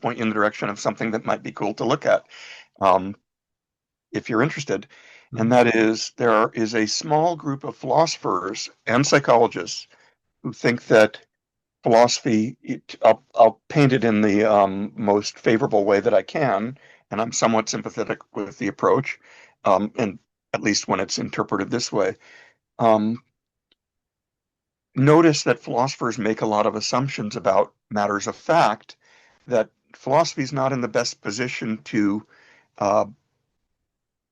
point you in the direction of something that might be cool to look at, um, if you're interested. And Mhm. that is, there is a small group of philosophers and psychologists who think that philosophy, I'll paint it in the most favorable way that I can, and I'm somewhat sympathetic with the approach, and at least when it's interpreted this way. Um, Notice that philosophers make a lot of assumptions about matters of fact, that philosophy is not in the best position to uh,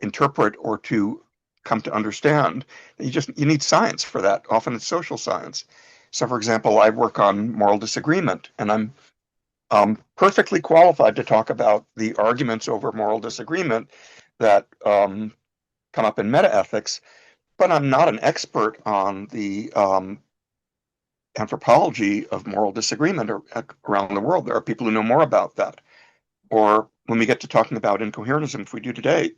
interpret or to come to understand. You need science for that. Often it's social science. So, for example, I work on moral disagreement, and I'm perfectly qualified to talk about the arguments over moral disagreement that come up in metaethics, but I'm not an expert on the anthropology of moral disagreement around the world. There are people who know more about that. Or when we get to talking about incoherentism, if we do today,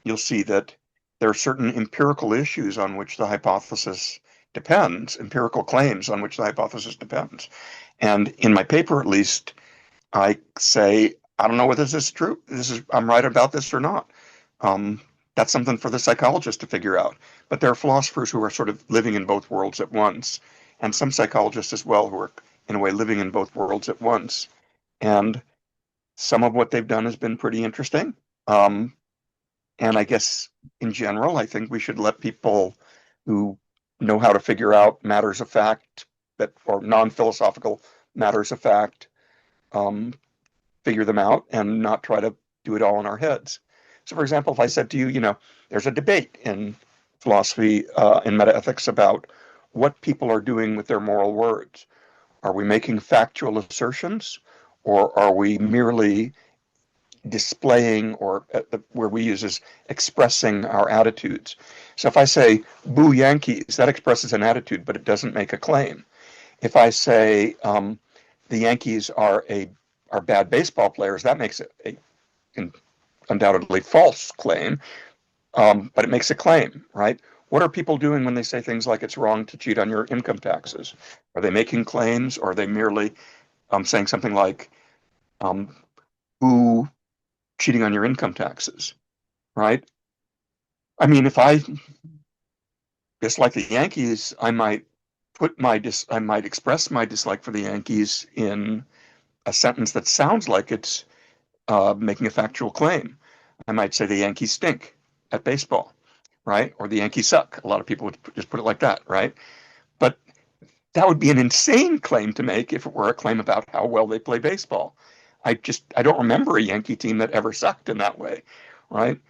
you'll see that there are certain empirical issues on which the hypothesis depends, empirical claims on which the hypothesis depends. And in my paper, at least, I say, I don't know whether this is true. I'm right about this or not. Um, that's something for the psychologist to figure out. But there are philosophers who are sort of living in both worlds at once, and some psychologists as well who are, in a way, living in both worlds at once. And some of what they've done has been pretty interesting. Um, and I guess in general, I think we should let people who know how to figure out matters of fact that or non-philosophical matters of fact um, figure them out and not try to do it all in our heads. So, for example, if I said to you, there's a debate in philosophy, in metaethics about what people are doing with their moral words. Are we making factual assertions, or are we merely displaying, or the where we use is expressing our attitudes? So if I say "Boo Yankees," that expresses an attitude, but it doesn't make a claim. If I say the Yankees are bad baseball players, that makes it an undoubtedly false claim, but it makes a claim, right? What are people doing when they say things like it's wrong to cheat on your income taxes? Are they making claims, or are they merely saying something like, um, "Who cheating on your income taxes?" Right? I mean, if I dislike the Yankees, I might express my dislike for the Yankees in a sentence that sounds like it's making a factual claim. I might say the Yankees stink at baseball, right? Or the Yankees suck. A lot of people would just put it like that, right? But that would be an insane claim to make if it were a claim about how well they play baseball. I don't remember a Yankee team that ever sucked in that way, right?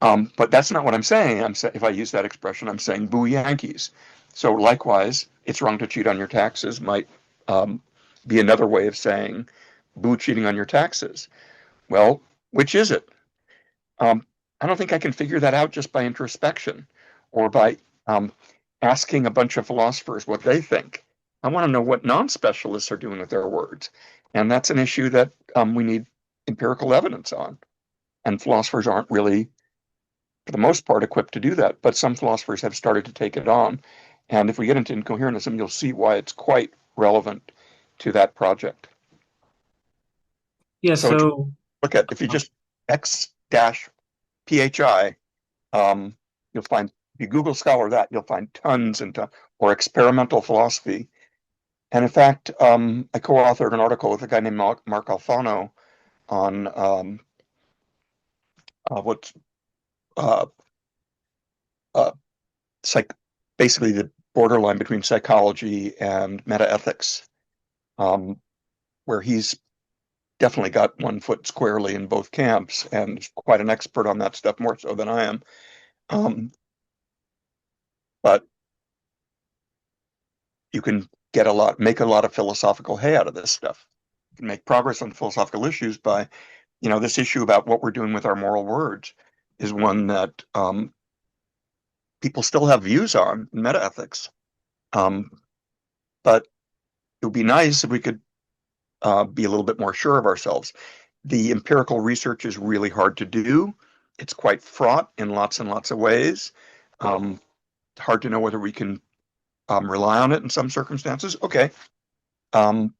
But that's not what I'm saying. If I use that expression, I'm saying "boo Yankees." So likewise, it's wrong to cheat on your taxes might um, be another way of saying "boo cheating on your taxes." Well, which is it? Um, I don't think I can figure that out just by introspection or by um, asking a bunch of philosophers what they think. I want to know what non-specialists are doing with their words. And that's an issue that we need empirical evidence on. And philosophers aren't really, for the most part, equipped to do that. But some philosophers have started to take it on. And if we get into incoherentism, you'll see why it's quite relevant to that project. Yeah, So so look at, if you just X dash PHI, Um, you'll find if you Google Scholar that, you'll find tons and tons, or experimental philosophy. And in fact, I co-authored an article with a guy named Mark Alfano on what's uh, uh, psych, basically the borderline between psychology and metaethics, um, where he's definitely got one foot squarely in both camps and is quite an expert on that stuff, more so than I am. Um, but you can make a lot of philosophical hay out of this stuff. You can make progress on philosophical issues by, this issue about what we're doing with our moral words is one that people still have views on in metaethics. Um, but it would be nice if we could be a little bit more sure of ourselves. The empirical research is really hard to do. It's quite fraught in lots and lots of ways. Um, Hard to know whether we can, rely on it in some circumstances. Okay. Um,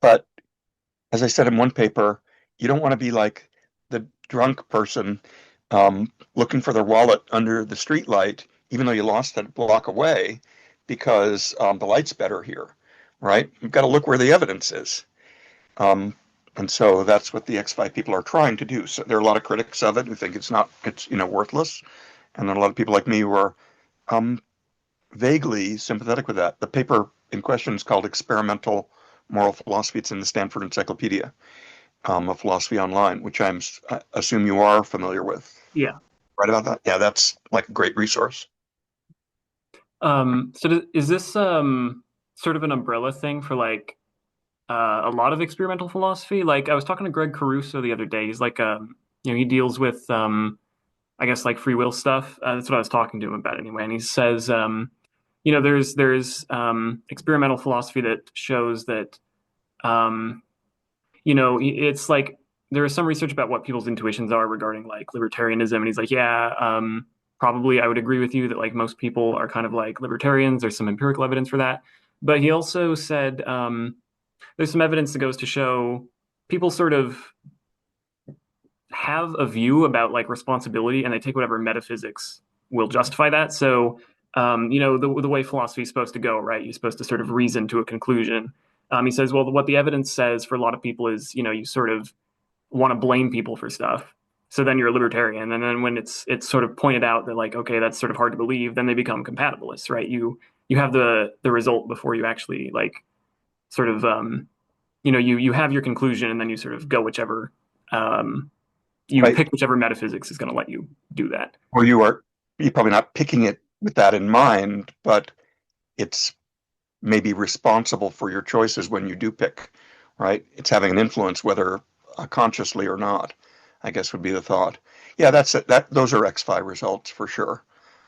but as I said in one paper, you don't want to be like the drunk person looking for their wallet under the street light, even though you lost it a block away, because the light's better here, right? You've got to look where the evidence is. Um, and so that's what the X5 people are trying to do. So there are a lot of critics of it who think it's worthless. And then a lot of people like me who are um, vaguely sympathetic with that. The paper in question is called Experimental Moral Philosophy. It's in the Stanford Encyclopedia of Philosophy Online, which I assume you are familiar with. Yeah. Right about that? Yeah, that's like a great resource. Is this sort of an umbrella thing for like a lot of experimental philosophy? Like I was talking to Greg Caruso the other day. He's like he deals with I guess like free will stuff. That's what I was talking to him about anyway. And he says there's experimental philosophy that shows that um it's like there is some research about what people's intuitions are regarding like libertarianism, and he's like, yeah, probably I would agree with you that like most people are kind of like libertarians. There's some empirical evidence for that, but he also said there's some evidence that goes to show people sort of have a view about like responsibility, and they take whatever metaphysics will justify that. So, the way philosophy is supposed to go, right? You're supposed to sort of reason to a conclusion. He says, well, what the evidence says for a lot of people is, you sort of want to blame people for stuff. So then you're a libertarian, and then when it's sort of pointed out that like, okay, that's sort of hard to believe, then they become compatibilists, right? You have the result before you actually like sort of you have your conclusion, and then you sort of go whichever you Right. pick whichever metaphysics is going to let you do that. Or you're probably not picking it with that in mind, but it's maybe responsible for your choices when you do pick, right? It's having an influence whether consciously or not, I guess would be the thought. Yeah, that's it. Those are X5 results for sure.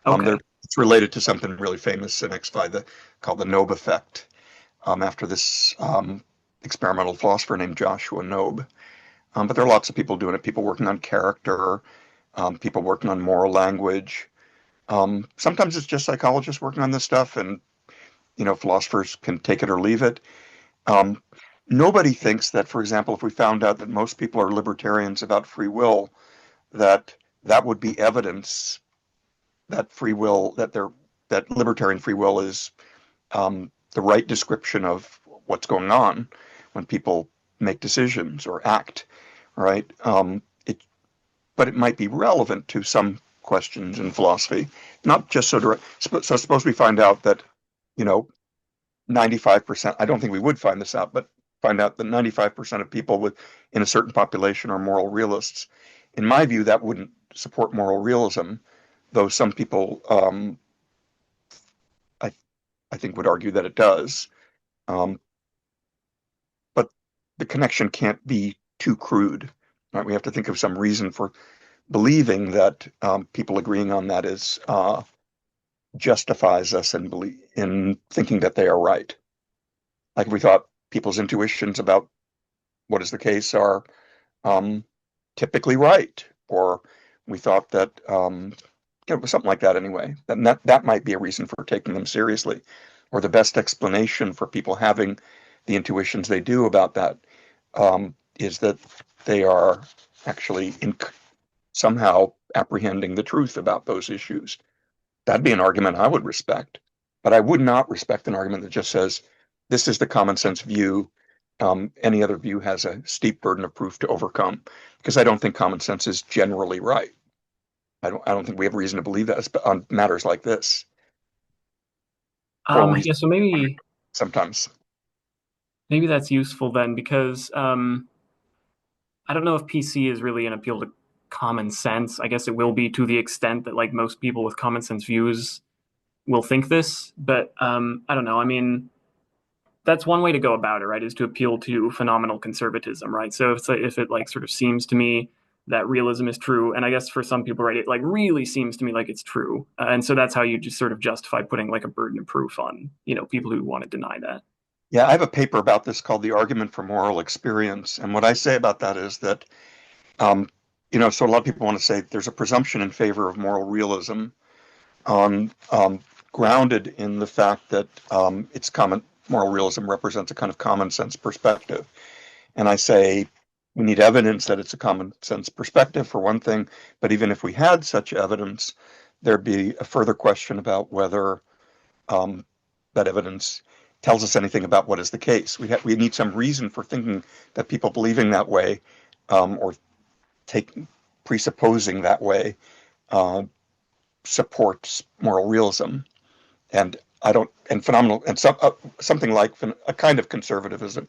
Okay. It's related to something really famous in X5 called the Loeb effect, after this experimental philosopher named Joshua Loeb. But there are lots of people doing it. People working on character, people working on moral language. Sometimes it's just psychologists working on this stuff, and philosophers can take it or leave it. Um, Nobody thinks that, for example, if we found out that most people are libertarians about free will, that that would be evidence that free will, that libertarian free will is the right description of what's going on when people make decisions or act, right? But it might be relevant to some questions in philosophy, not just so direct. So suppose we find out that, you know, 95%, I don't think we would find this out, but find out that 95% of people in a certain population are moral realists. In my view, that wouldn't support moral realism, though some people, I, I think, would argue that it does. Um, but the connection can't be too crude. Right? We have to think of some reason for believing that people agreeing on that is justifies us in thinking that they are right. Like if we thought people's intuitions about what is the case are um, typically right, or we thought that something like that anyway. Then that might be a reason for taking them seriously, or the best explanation for people having the intuitions they do about that is that they are actually somehow apprehending the truth about those issues. That'd be an argument I would respect, but I would not respect an argument that just says this is the common sense view. Any other view has a steep burden of proof to overcome, because I don't think common sense is generally right. I don't think we have reason to believe that on matters like this for Yeah, reasons so sometimes. maybe that's useful then because I don't know if PC is really an appeal to common sense. I guess it will be to the extent that like most people with common sense views will think this, but I don't know. I mean, that's one way to go about it, right? Is to appeal to phenomenal conservatism, right? So if it like sort of seems to me that realism is true, and I guess for some people, right, it like really seems to me like it's true, and so that's how you just sort of justify putting like a burden of proof on people who want to deny that. Yeah, I have a paper about this called The Argument for Moral Experience. And what I say about that is that, um, so a lot of people want to say there's a presumption in favor of moral realism on grounded in the fact that it's common moral realism represents a kind of common sense perspective. And I say we need evidence that it's a common sense perspective for one thing, but even if we had such evidence, there'd be a further question about whether um, that evidence tells us anything about what is the case. We need some reason for thinking that people believing that way, or take presupposing that way, uh, supports moral realism. And I don't, and phenomenal, and something like a kind of conservatism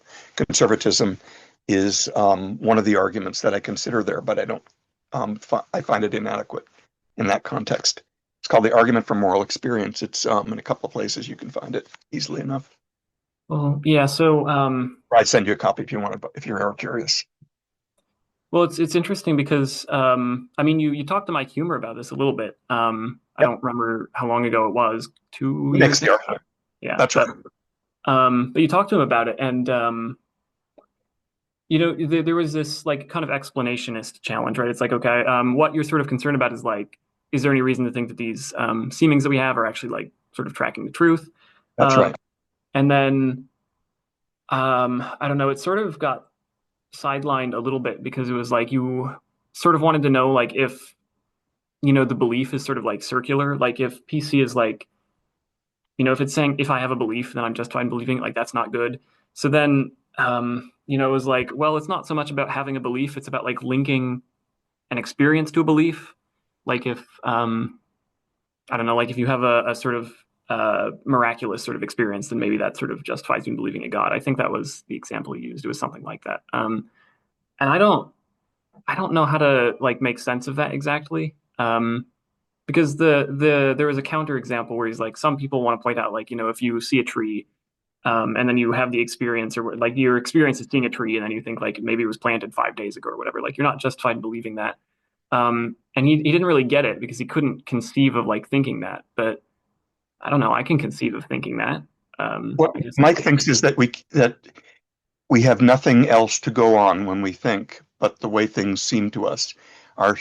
is one of the arguments that I consider there, but I don't, I find it inadequate in that context. It's called the argument for moral experience. It's in a couple of places you can find it easily enough. Well, yeah. So, Or I'd send you a copy if you want to, if you're curious. well, it's interesting because I mean, you talked to Mike Humor about this a little bit. I Yep, don't remember how long ago it was, two he makes years the ago. argument. Yeah, That's right. but you talked to him about it, and you know, there was this like kind of explanationist challenge, right? It's like, okay, what you're sort of concerned about is like, is there any reason to think that these seemings that we have are actually like sort of tracking the truth? That's Um, right. and then I don't know, it sort of got sidelined a little bit because it was like you sort of wanted to know like if you know the belief is sort of like circular, like if PC is like you know if it's saying if I have a belief then I'm justified in believing it, like that's not good. So then you know it was like well it's not so much about having a belief, it's about like linking an experience to a belief. Like if I don't know, like if you have a sort of miraculous sort of experience, then maybe that sort of justifies you in believing in God. I think that was the example he used. It was something like that. And I don't know how to like make sense of that exactly. Because there was a counter example where he's like some people want to point out like you know if you see a tree and then you have the experience or like your experience is seeing a tree and then you think like maybe it was planted 5 days ago or whatever, like you're not justified in believing that. And he didn't really get it because he couldn't conceive of like thinking that, but I don't know, I can conceive of thinking that. What Because Mike thinks is that we have nothing else to go on when we think, but the way things seem to us. Our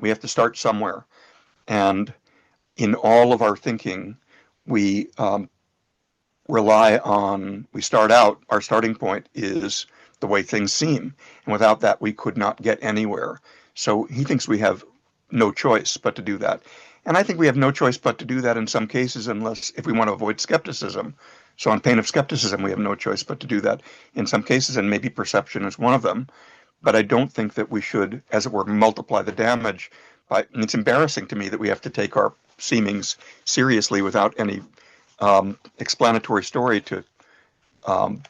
we have to start somewhere. And in all of our thinking, we we start out, our starting point is the way things seem. And without that, we could not get anywhere. So he thinks we have no choice but to do that. And I think we have no choice but to do that in some cases, unless if we want to avoid skepticism. So, on pain of skepticism, we have no choice but to do that in some cases, and maybe perception is one of them. But I don't think that we should, as it were, multiply the damage by. And it's embarrassing to me that we have to take our seemings seriously without any explanatory story to um,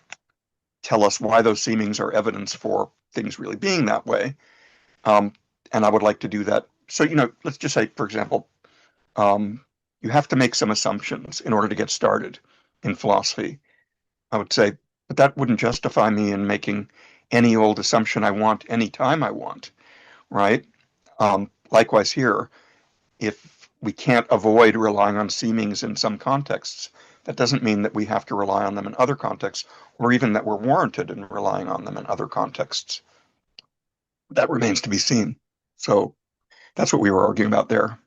tell us why those seemings are evidence for things really being that way. Um, and I would like to do that. So, let's just say, for example, um, you have to make some assumptions in order to get started in philosophy. I would say, but that wouldn't justify me in making any old assumption I want anytime I want, right? Likewise here, if we can't avoid relying on seemings in some contexts, that doesn't mean that we have to rely on them in other contexts, or even that we're warranted in relying on them in other contexts. That remains to be seen. So that's what we were arguing about there,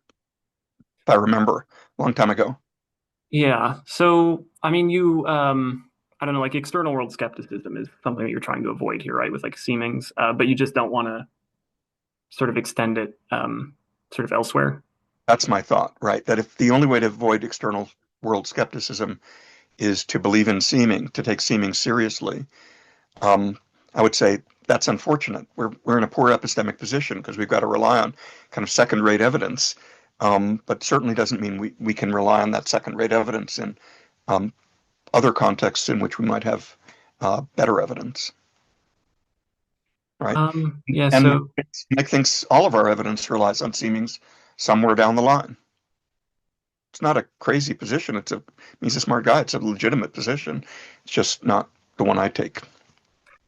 if I remember, a long time ago. yeah, so I mean you I don't know, like external world skepticism is something that you're trying to avoid here, right? With like seemings, but you just don't want to sort of extend it sort of elsewhere. That's my thought, right? That if the only way to avoid external world skepticism is to believe in seeming, to take seeming seriously, um, I would say that's unfortunate. We're in a poor epistemic position because we've got to rely on kind of second-rate evidence, but certainly doesn't mean we can rely on that second-rate evidence in um, other contexts in which we might have better evidence, right? Yeah, And so Nick thinks all of our evidence relies on seemings somewhere down the line. It's not a crazy position. He's a smart guy. It's a legitimate position. It's just not the one I take.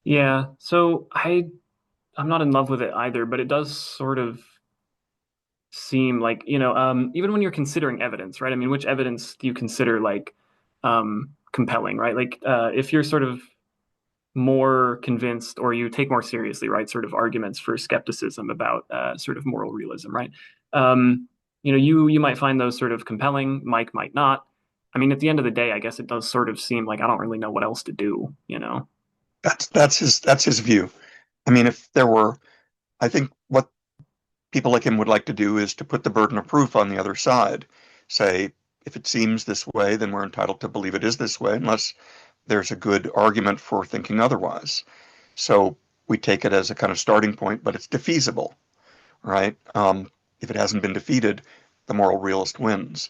yeah, so I'm not in love with it either, but it does sort of seem like, you know, even when you're considering evidence, right? I mean, which evidence do you consider like compelling, right? Like if you're sort of more convinced or you take more seriously, right, sort of arguments for skepticism about sort of moral realism, right? You know, you might find those sort of compelling, Mike might not. I mean, at the end of the day, I guess it does sort of seem like I don't really know what else to do, you know? that's his view. I mean, if there were, I think what people like him would like to do is to put the burden of proof on the other side. Say, if it seems this way, then we're entitled to believe it is this way, unless there's a good argument for thinking otherwise. So we take it as a kind of starting point, but it's defeasible, right? If it hasn't been defeated, the moral realist wins.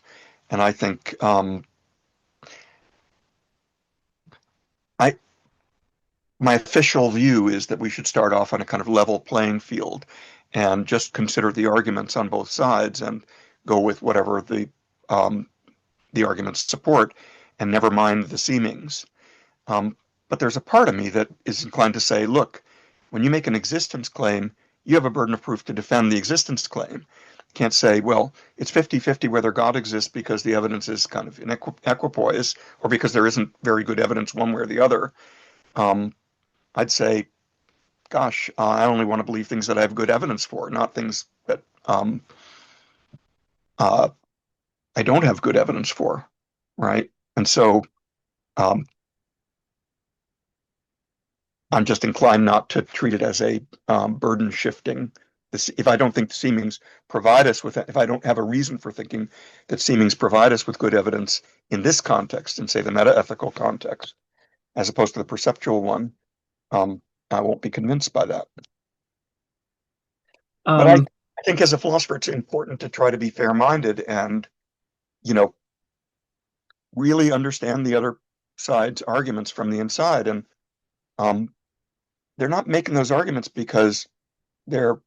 And I think I my official view is that we should start off on a kind of level playing field and just consider the arguments on both sides and go with whatever the arguments support and never mind the seemings. But there's a part of me that is inclined to say, look, when you make an existence claim, you have a burden of proof to defend the existence claim. You can't say, well, it's 50-50 whether God exists because the evidence is kind of in equipoise or because there isn't very good evidence one way or the other. I'd say, gosh, I only want to believe things that I have good evidence for, not things that uh, I don't have good evidence for, right? And so um, I'm just inclined not to treat it as a burden shifting. If I don't think the seemings provide us with, if I don't have a reason for thinking that seemings provide us with good evidence in this context, in say the metaethical context, as opposed to the perceptual one, I won't be convinced by that. But Um, I think as a philosopher, it's important to try to be fair-minded and, you know, really understand the other side's arguments from the inside. And um, they're not making those arguments because they're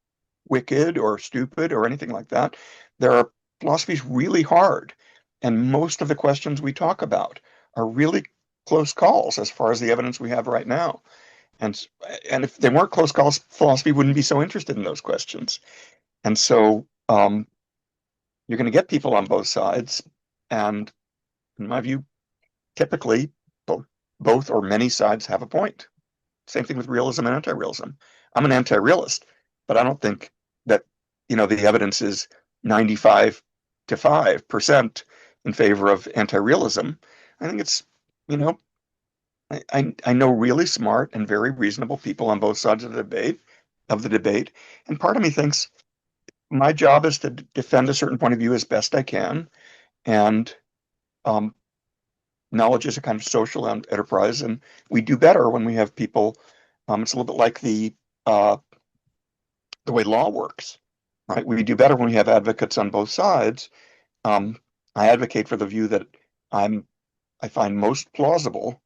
wicked or stupid or anything like that. Their philosophy's really hard, and most of the questions we talk about are really close calls as far as the evidence we have right now. And and if they weren't close calls, philosophy wouldn't be so interested in those questions. And so you're going to get people on both sides, and in my view, typically both or many sides have a point. Same thing with realism and anti-realism. I'm an anti-realist, but I don't think that, the evidence is 95 to 5% in favor of anti-realism. I think it's, you know, I know really smart and very reasonable people on both sides of the debate. And part of me thinks my job is to defend a certain point of view as best I can. And um, knowledge is a kind of social enterprise, and we do better when we have people. It's a little bit like the way law works, right? We do better when we have advocates on both sides. Um, I advocate for the view that I'm I find most plausible,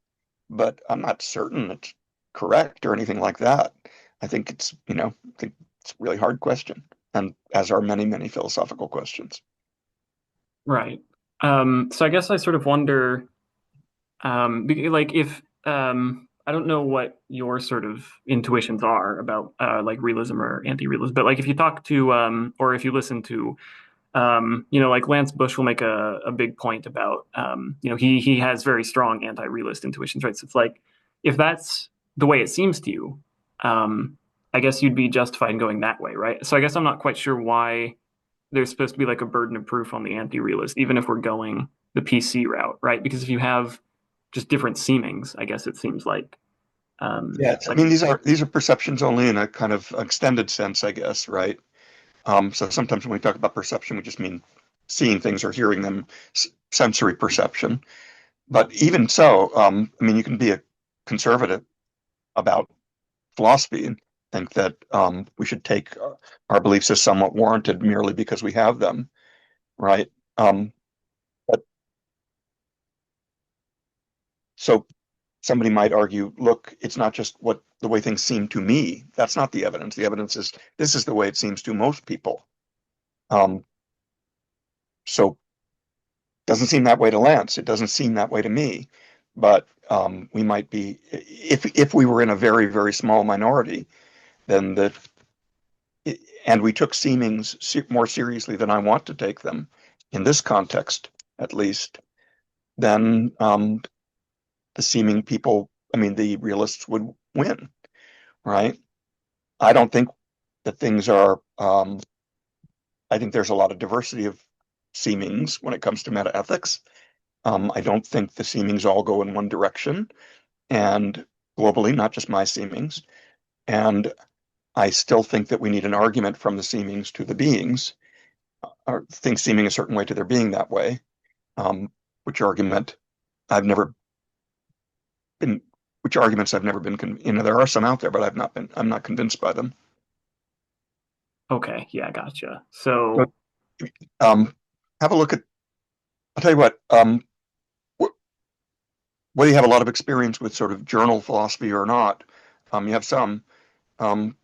but I'm not certain it's correct or anything like that. I think I think it's a really hard question, and as are many, many philosophical questions. right. So I guess I sort of wonder, like if I don't know what your sort of intuitions are about like realism or anti-realism, but like if you talk to or if you listen to like Lance Bush will make a big point about he has very strong anti-realist intuitions, right? So it's like if that's the way it seems to you, I guess you'd be justified in going that way, right? So I guess I'm not quite sure why there's supposed to be like a burden of proof on the anti-realist, even if we're going the PC route, right? Because if you have just different seemings, I guess it seems Yeah, I like mean these are perceptions only in a kind of extended sense, I guess, right? So sometimes when we talk about perception, we just mean seeing things or hearing them, sensory perception. But even so, I mean, you can be a conservative about philosophy and think that we should take our beliefs as somewhat warranted merely because we have them, right? But so somebody might argue, look, it's not just what the way things seem to me. That's not the evidence. The evidence is this is the way it seems to most people. Um, so doesn't seem that way to Lance. It doesn't seem that way to me. But we might be, if we were in a very, very small minority, then and we took seemings more seriously than I want to take them in this context, at least, then the seeming people, I mean, the realists would win, right? I don't think that things are, I think there's a lot of diversity of seemings when it comes to metaethics. I don't think the seemings all go in one direction. And globally, not just my seemings. And I still think that we need an argument from the seemings to the beings, or things seeming a certain way to their being that way. Which argument I've never been, which arguments I've never been, there are some out there, but I'm not convinced by them. Okay, yeah, gotcha. So, So, um, have a look at, I'll tell you what, wh whether you have a lot of experience with sort of journal philosophy or not, you have some. Um,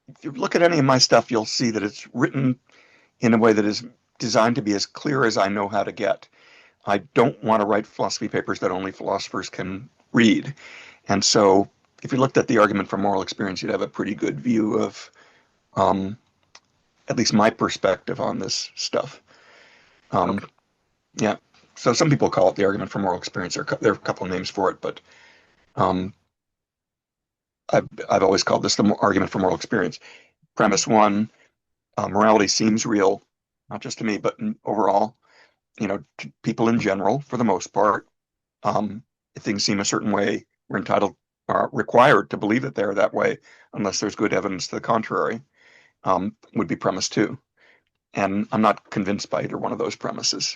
if you look at any of my stuff, you'll see that it's written in a way that is designed to be as clear as I know how to get. I don't want to write philosophy papers that only philosophers can read. And so if you looked at the argument from moral experience, you'd have a pretty good view of um, at least my perspective on this stuff. okay, Um, yeah. So some people call it the argument from moral experience. There are a couple of names for it, but um, I've always called this the argument for moral experience. Premise one, morality seems real, not just to me, but overall, to people in general, for the most part. If things seem a certain way, we're entitled, are required to believe that they're that way, unless there's good evidence to the contrary, would be premise two. And I'm not convinced by either one of those premises.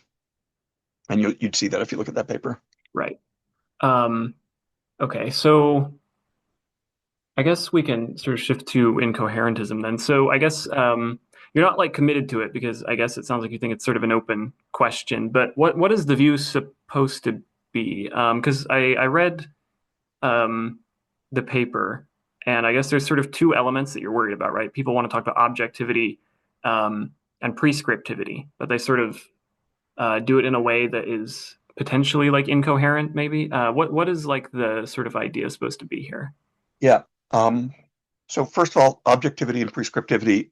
And you'd see that if you look at that paper. right. Um, okay, so I guess we can sort of shift to incoherentism then. So I guess you're not like committed to it because I guess it sounds like you think it's sort of an open question. But what is the view supposed to be? Because I read um, the paper, and I guess there's sort of two elements that you're worried about, right? People want to talk about objectivity and prescriptivity, but they sort of do it in a way that is potentially like incoherent, maybe. What is like the sort of idea supposed to be here? Yeah. Um, so first of all, objectivity and prescriptivity.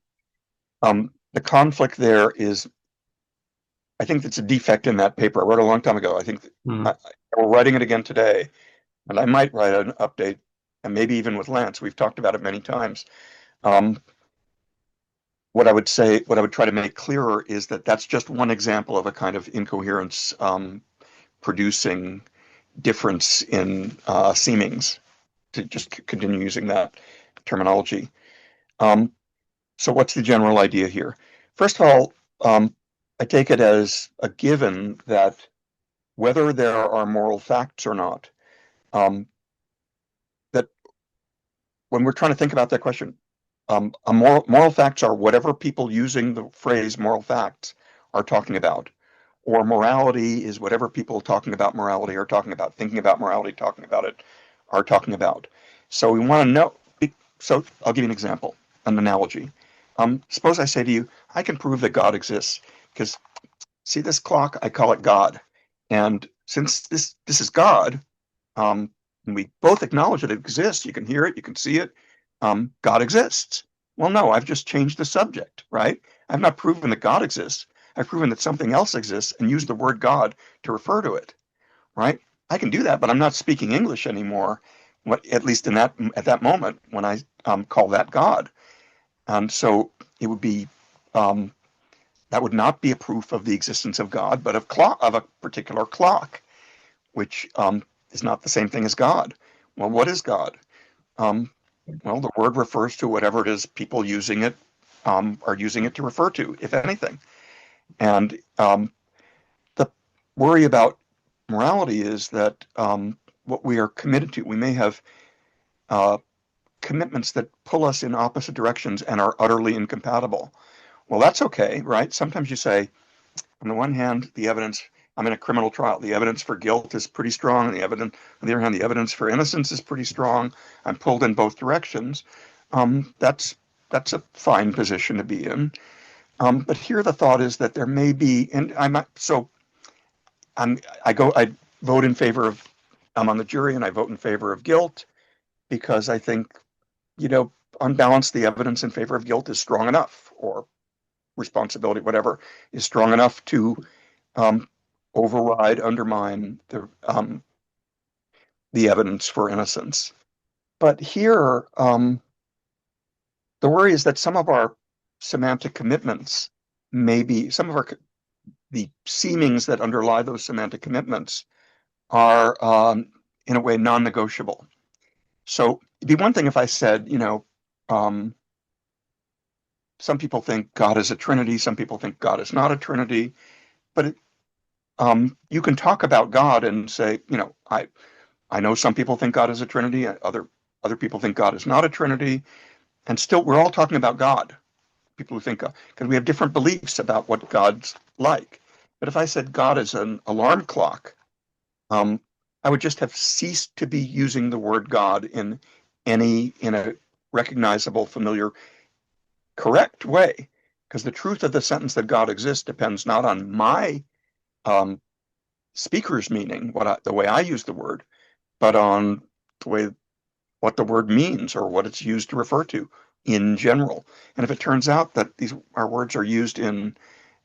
The conflict there is, I think that's a defect in that paper. I wrote it a long time ago. I think Hmm. we're writing it again today, and I might write an update, and maybe even with Lance. We've talked about it many times. Um, what I would try to make clearer is that that's just one example of a kind of incoherence producing difference in seemings, to just continue using that terminology. Um, so, what's the general idea here? First of all, I take it as a given that whether there are moral facts or not, um, that when we're trying to think about that question, moral facts are whatever people using the phrase moral facts are talking about, or morality is whatever people talking about morality are talking about, thinking about morality, talking about it, are talking about. So we want to know. So I'll give you an example, an analogy. Suppose I say to you, I can prove that God exists because see this clock, I call it God, and since this is God, and we both acknowledge that it exists. You can hear it, you can see it. God exists. Well, no, I've just changed the subject, right? I've not proven that God exists. I've proven that something else exists and used the word God to refer to it, right? I can do that, but I'm not speaking English anymore. At least in that at that moment when I call that God, and so it would be um, that would not be a proof of the existence of God, but of a particular clock, which is not the same thing as God. Well, what is God? Um, well, the word refers to whatever it is people using it are using it to refer to, if anything. And the worry about morality is that what we are committed to, we may have uh, commitments that pull us in opposite directions and are utterly incompatible. Well, that's okay, right? Sometimes you say, on the one hand, the evidence, I'm in a criminal trial. The evidence for guilt is pretty strong. On the other hand, the evidence for innocence is pretty strong. I'm pulled in both directions. That's a fine position to be in. But here the thought is that there may be, and I vote in favor of, I'm on the jury and I vote in favor of guilt because I think, on balance, the evidence in favor of guilt is strong enough, or responsibility, whatever, is strong enough to um, override, undermine the evidence for innocence. But here, the worry is that some of our semantic commitments some of the seemings that underlie those semantic commitments are, in a way, non-negotiable. So it'd be one thing if I said, um, some people think God is a Trinity, some people think God is not a Trinity, but you can talk about God and say, I know some people think God is a Trinity, other people think God is not a Trinity, and still we're all talking about God. People who think because we have different beliefs about what God's like. But if I said God is an alarm clock, um, I would just have ceased to be using the word God in a recognizable, familiar, correct way. Because the truth of the sentence that God exists depends not on my um, speaker's meaning, the way I use the word, but on the way what the word means or what it's used to refer to in general. And if it turns out that these our words are used in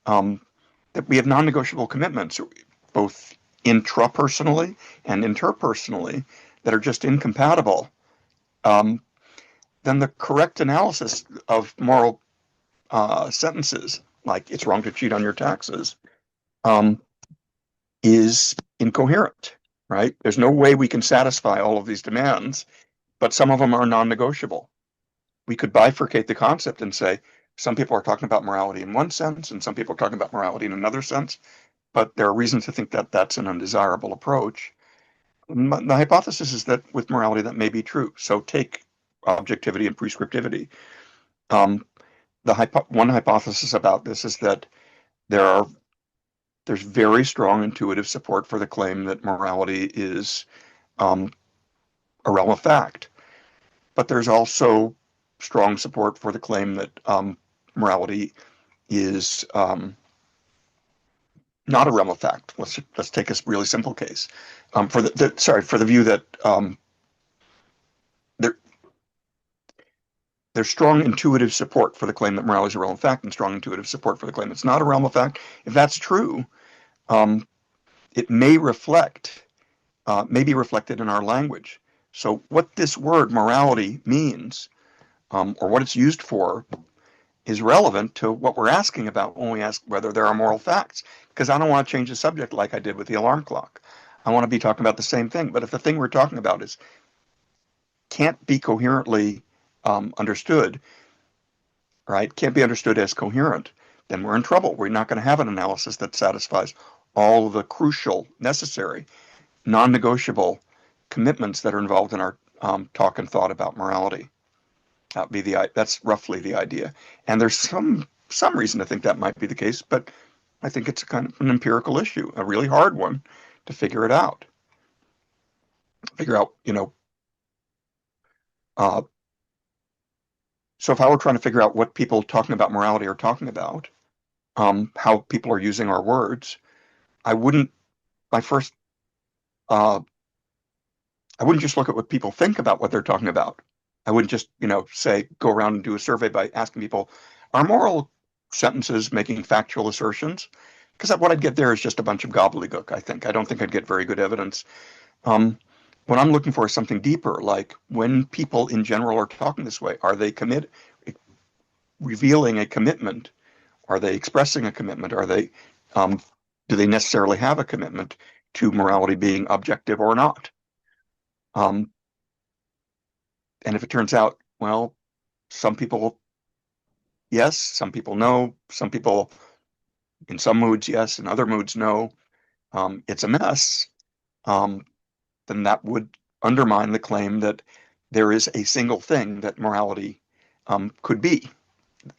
um, that we have non-negotiable commitments, both intrapersonally and interpersonally, that are just incompatible, um, then the correct analysis of moral sentences, like it's wrong to cheat on your taxes, um, is incoherent, right? There's no way we can satisfy all of these demands, but some of them are non-negotiable. We could bifurcate the concept and say some people are talking about morality in one sense and some people are talking about morality in another sense, but there are reasons to think that that's an undesirable approach. The hypothesis is that with morality that may be true. So take objectivity and prescriptivity. Um, one hypothesis about this is that there are there's very strong intuitive support for the claim that morality is um, a realm of fact, but there's also strong support for the claim that morality is not a realm of fact. Let's take a really simple case. For for the view that there there's strong intuitive support for the claim that morality is a realm of fact, and strong intuitive support for the claim it's not a realm of fact. If that's true, um, it may be reflected in our language. So what this word morality means, or what it's used for, is relevant to what we're asking about when we ask whether there are moral facts. Because I don't want to change the subject like I did with the alarm clock. I want to be talking about the same thing. But if the thing we're talking about is can't be coherently understood, right? Can't be understood as coherent, then we're in trouble. We're not going to have an analysis that satisfies all of the crucial, necessary, non-negotiable commitments that are involved in our talk and thought about morality. That's roughly the idea. And there's some reason to think that might be the case, but I think it's a kind of an empirical issue, a really hard one to figure it out. Figure out, uh, so if I were trying to figure out what people talking about morality are talking about, how people are using our words, I wouldn't, my first, uh, I wouldn't just look at what people think about what they're talking about. I wouldn't just, say, go around and do a survey by asking people, are moral sentences making factual assertions? Because what I'd get there is just a bunch of gobbledygook, I think. I don't think I'd get very good evidence. Um, what I'm looking for is something deeper, like when people in general are talking this way, are they revealing a commitment? Are they expressing a commitment? Um, do they necessarily have a commitment to morality being objective or not? Um, and if it turns out, well, some people, yes, some people no, some people in some moods, yes, in other moods, no, it's a mess, um, then that would undermine the claim that there is a single thing that morality could be,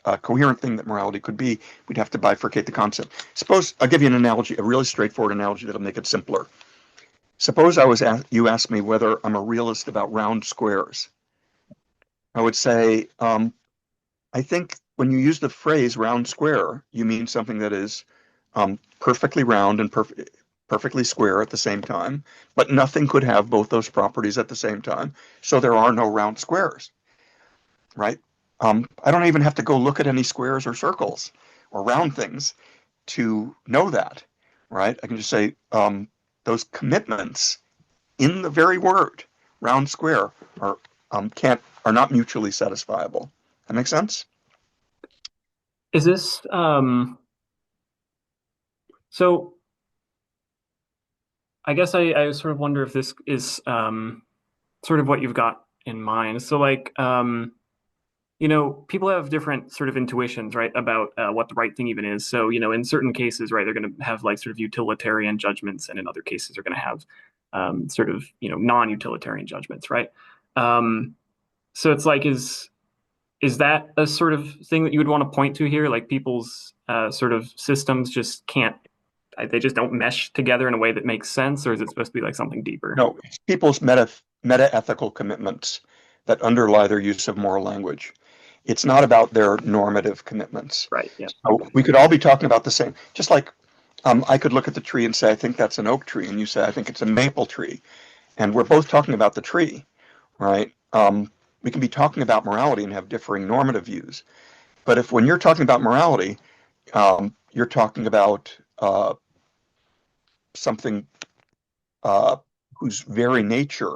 a coherent thing that morality could be. We'd have to bifurcate the concept. Suppose I'll give you an analogy, a really straightforward analogy that'll make it simpler. Suppose you asked me whether I'm a realist about round squares. I would say, I think when you use the phrase round square, you mean something that is perfectly round and perfectly square at the same time, but nothing could have both those properties at the same time. So there are no round squares, right? I don't even have to go look at any squares or circles or round things to know that, right? I can just say those commitments in the very word round square can't are not mutually satisfiable. That makes sense? Is this so I guess I sort of wonder if this is sort of what you've got in mind. So like people have different sort of intuitions, right, about what the right thing even is. So, in certain cases, right, they're going to have like sort of utilitarian judgments, and in other cases, they're going to have sort of, non-utilitarian judgments, right? Um, so it's like, is that a sort of thing that you would want to point to here? Like people's sort of systems just can't, they just don't mesh together in a way that makes sense, or is it supposed to be like something deeper? No, it's people's meta-ethical commitments that underlie their use of moral language. It's not about their normative commitments. Right. Yeah. So we could all be talking about the same, just like I could look at the tree and say, I think that's an oak tree, and you say, I think it's a maple tree. And we're both talking about the tree, right? We can be talking about morality and have differing normative views. But if when you're talking about morality, you're talking about something uh, whose very nature,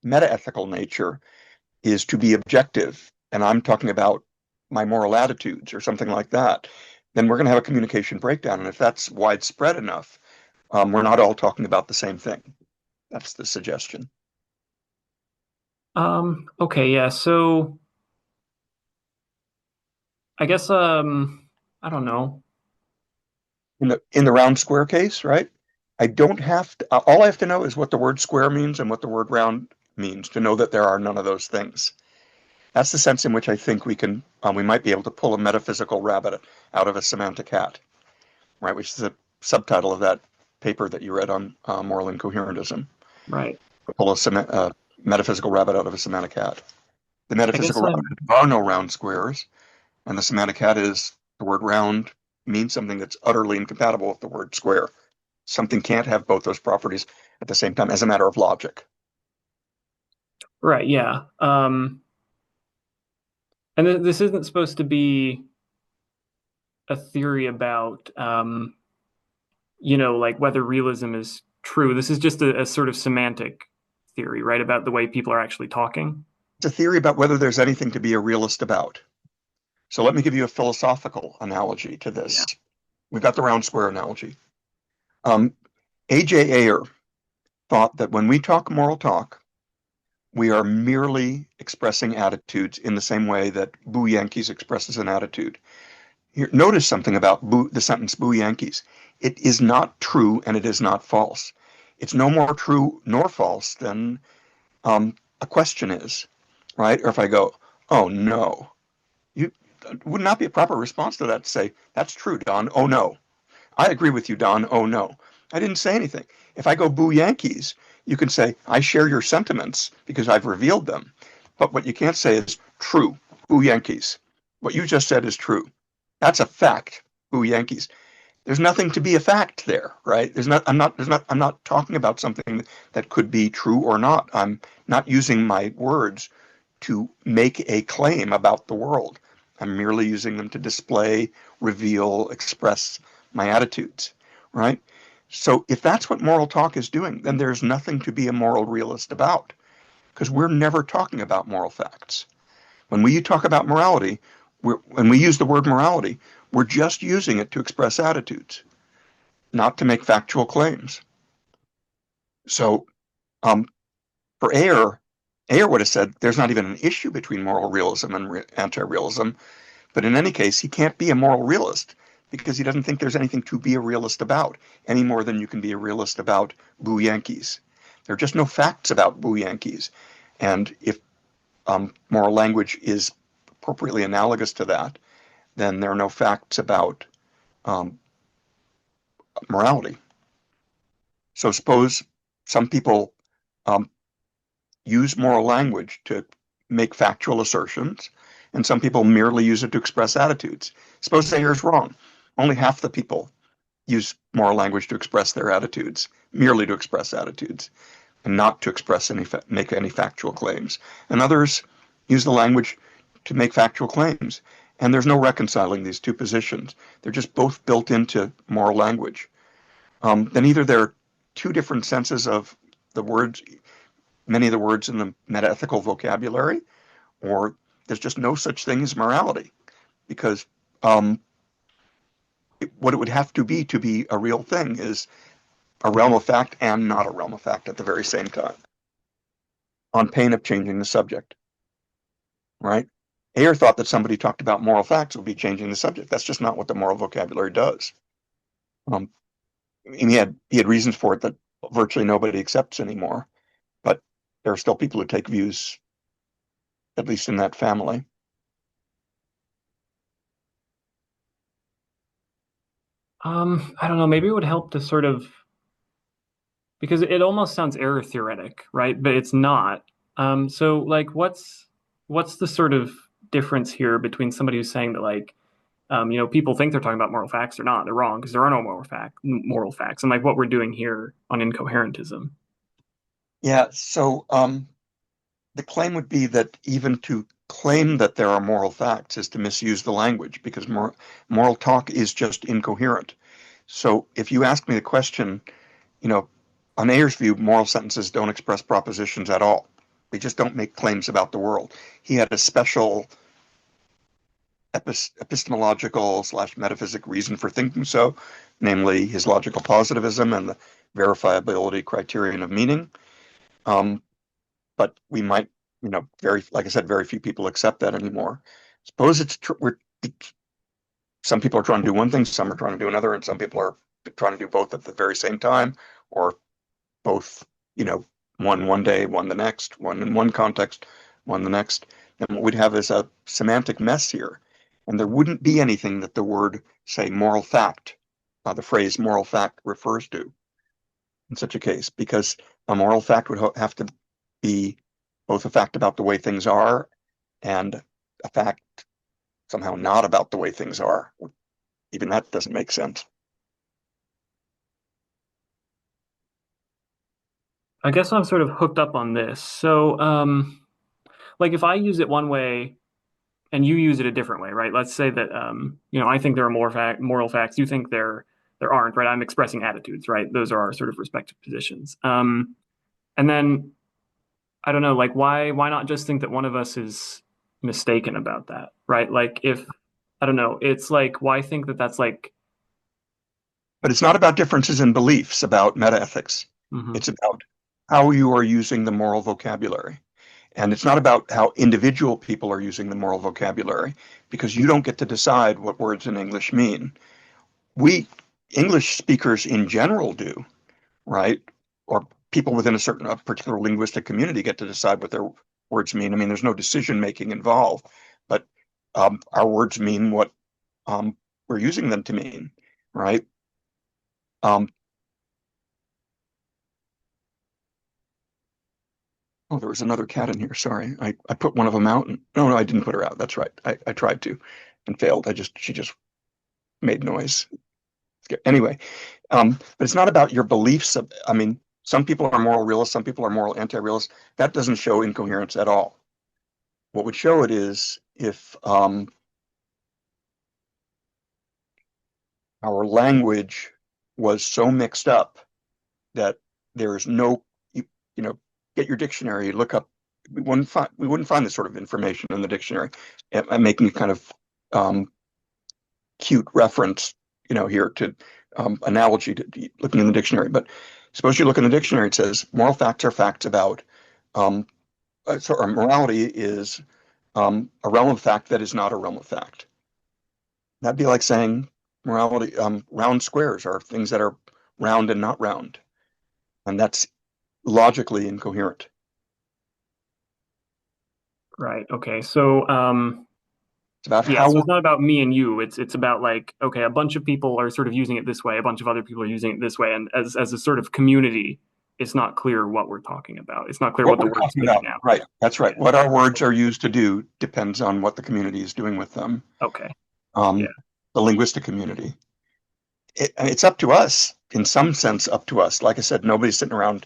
meta-ethical nature, is to be objective, and I'm talking about my moral attitudes or something like that, then we're going to have a communication breakdown. And if that's widespread enough, we're not all talking about the same thing. That's the suggestion. Okay, yeah. So I guess I don't know. In the round square case, right? I don't have to, all I have to know is what the word square means and what the word round means to know that there are none of those things. That's the sense in which I think we might be able to pull a metaphysical rabbit out of a semantic hat, right? Which is the subtitle of that paper that you read on moral incoherentism. Right. Pull a metaphysical rabbit out of a semantic hat. The I guess metaphysical rabbit, there are no round squares, and the semantic hat is the word round means something that's utterly incompatible with the word square. Something can't have both those properties at the same time as a matter of logic. right, yeah. And this isn't supposed to be a theory about like whether realism is true. This is just a sort of semantic theory, right? About the way people are actually talking. It's a theory about whether there's anything to be a realist about. So let me give you a philosophical analogy to Yeah. this. We've got the round square analogy. Um, A.J. Ayer thought that when we talk moral talk, we are merely expressing attitudes in the same way that Boo Yankees expresses an attitude. Here, notice something about the sentence Boo Yankees. It is not true and it is not false. It's no more true nor false than a question is, right? Or if I go, oh no, you would not be a proper response to that to say, that's true, Don. Oh no. I agree with you, Don. Oh no. I didn't say anything. If I go boo Yankees, you can say, I share your sentiments because I've revealed them. But what you can't say is true, boo Yankees. What you just said is true. That's a fact, boo Yankees. There's nothing to be a fact there, right? I'm not talking about something that could be true or not. I'm not using my words to make a claim about the world. I'm merely using them to display, reveal, express my attitudes, right? So if that's what moral talk is doing, then there's nothing to be a moral realist about because we're never talking about moral facts. When we talk about morality, when we use the word morality, we're just using it to express attitudes, not to make factual claims. So um, for Ayer would have said there's not even an issue between moral realism and anti-realism, but in any case, he can't be a moral realist because he doesn't think there's anything to be a realist about any more than you can be a realist about Boo Yankees. There are just no facts about Boo Yankees. And if moral language is appropriately analogous to that, then there are no facts about um, morality. So suppose some people um, use moral language to make factual assertions, and some people merely use it to express attitudes. Suppose Sayer's wrong. Only half the people use moral language to express their attitudes, merely to express attitudes, and not to express make any factual claims. And others use the language to make factual claims. And there's no reconciling these two positions. They're just both built into moral language. Then either there are two different senses of the words, many of the words in the metaethical vocabulary, or there's just no such thing as morality, because what it would have to be a real thing is a realm of fact and not a realm of fact at the very same time. on pain of changing the subject, right? Ayer thought that somebody talked about moral facts would be changing the subject. That's just not what the moral vocabulary does. Um, and he had reasons for it that virtually nobody accepts anymore, but there are still people who take views, at least in that family. I don't know, maybe it would help to sort of because it almost sounds error theoretic, right? But it's not. So like what's the sort of difference here between somebody who's saying that like people think they're talking about moral facts or not. They're wrong because there are no moral facts. And like what we're doing here on incoherentism. Yeah, so the claim would be that even to claim that there are moral facts is to misuse the language because moral talk is just incoherent. So if you ask me the question, you know, on Ayer's view, moral sentences don't express propositions at all. They just don't make claims about the world. He had a special epistemological slash metaphysic reason for thinking so, namely his logical positivism and the verifiability criterion of meaning. Um, but we might, like I said, very few people accept that anymore. Suppose some people are trying to do one thing, some are trying to do another, and some people are trying to do both at the very same time, or both, you know, one day, one the next, one in one context, one the next. And what we'd have is a semantic mess here. And there wouldn't be anything that the word, say, moral fact, the phrase moral fact refers to in such a case, because a moral fact would have to be both a fact about the way things are and a fact somehow not about the way things are. Even that doesn't make sense. I guess I'm sort of hooked up on this. So like if I use it one way and you use it a different way, right? Let's say that I think there are moral facts, you think there aren't, right? I'm expressing attitudes, right? Those are our sort of respective positions. And then I don't know, like why not just think that one of us is mistaken about that, right? Like if I don't know, it's like why think that that's like But it's not about differences in beliefs about metaethics. mhm. It's about how you are using the moral vocabulary. And it's not about how individual people are using the moral vocabulary, because you don't get to decide what words in English mean. We, English speakers in general, do, right? Or people within a particular linguistic community get to decide what their words mean. I mean, there's no decision making involved, but our words mean what we're using them to mean, right? Um, oh, there was another cat in here. Sorry, I put one of them out. No, I didn't put her out. That's right. I tried to and failed. She just made noise. Anyway, but it's not about your beliefs. I mean, some people are moral realists, some people are moral anti-realists. That doesn't show incoherence at all. What would show it is if our language was so mixed up that there is no, you know, get your dictionary, look up. We wouldn't find this sort of information in the dictionary. I'm making a kind of cute reference, here to analogy to looking in the dictionary. But suppose you look in the dictionary, it says moral facts are facts about, morality is a realm of fact that is not a realm of fact. That'd be like saying morality, round squares are things that are round and not round. And that's logically incoherent. Right. Okay. So It's about yeah, how so we're, it's not about me and you. It's about like, okay, a bunch of people are sort of using it this way, a bunch of other people are using it this way, and as a sort of community, it's not clear what we're talking about. It's not clear what what the we're word's talking meaning about. now. Right. That's Yeah. right. What our words are used to do depends on what the community is doing with them. Okay. Yeah. Um, the linguistic community. It's up to us, in some sense, up to us. Like I said, nobody's sitting around.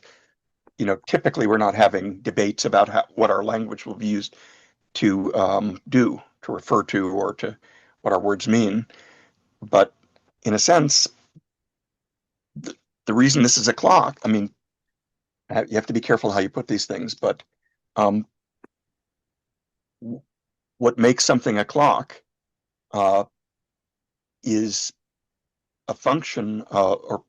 Typically we're not having debates about what our language will be used to do, to refer to, or to what our words mean. But in a sense, the reason this is a clock, I mean, you have to be careful how you put these things, but um, what makes something a clock uh, is a function, or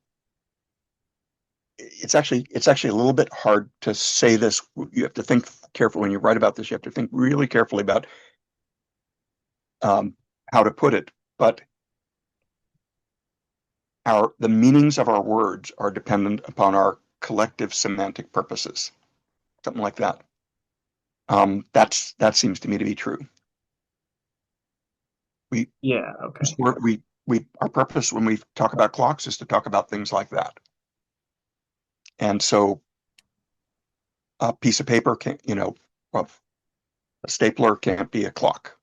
it's actually a little bit hard to say this. You have to think carefully when you write about this. You have to think really carefully about um, how to put it. But the meanings of our words are dependent upon our collective semantic purposes, something like that. That seems to me to be true. We Yeah, okay. we our purpose when we talk about clocks is to talk about things like that. And so a piece of paper can't, well, a stapler can't be a clock,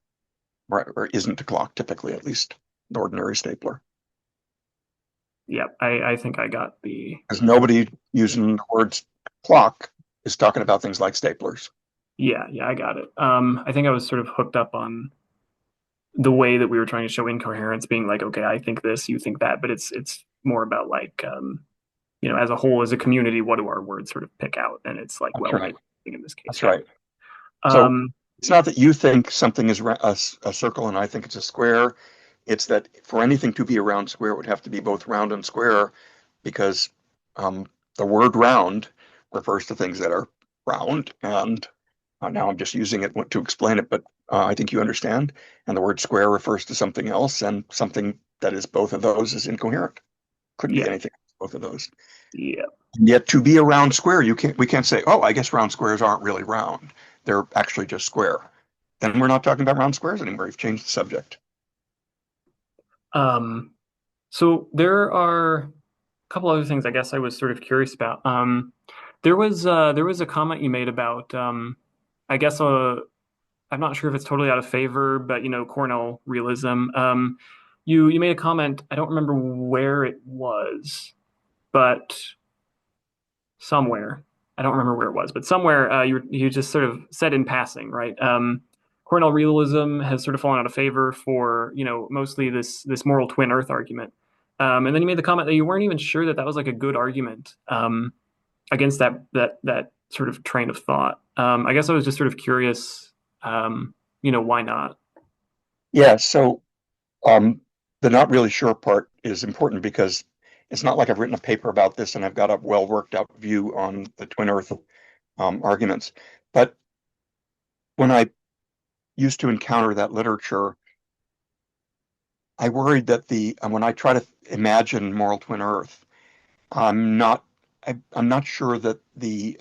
right? Or isn't a clock typically, at least the ordinary stapler. Yep, I think I got the Because nobody using the words clock is talking about things like staplers. yeah, yeah, I got it. I think I was sort of hooked up on the way that we were trying to show incoherence being like, okay, I think this, you think that, but it's more about like as a whole, as a community, what do our words sort of pick out? And it's like, That's well, right. in this case, That's yeah. right. So Um, it's not that you think something is a circle and I think it's a square. It's that for anything to be a round square, it would have to be both round and square because um, the word round refers to things that are round. And now I'm just using it to explain it, but I think you understand. And the word square refers to something else, and something that is both of those is incoherent. Couldn't be yeah, anything else, both of those. yeah. And yet to be a round square, we can't say, oh, I guess round squares aren't really round. They're actually just square. Then we're not talking about round squares anymore. You've changed the subject. Um, so there are a couple other things I guess I was sort of curious about. There was a comment you made about I guess I'm not sure if it's totally out of favor, but Cornell realism. You made a comment. I don't remember where it was, but somewhere. I don't remember where it was, but somewhere you just sort of said in passing, right? Cornell realism has sort of fallen out of favor for mostly this moral twin Earth argument. And then you made the comment that you weren't even sure that that was like a good argument against that sort of train of thought. I guess I was just sort of curious, why not? Yeah, so um, the not really sure part is important because it's not like I've written a paper about this and I've got a well worked out view on the twin Earth arguments. But when I used to encounter that literature, I worried that when I try to imagine moral twin Earth, I'm not I'm not sure that the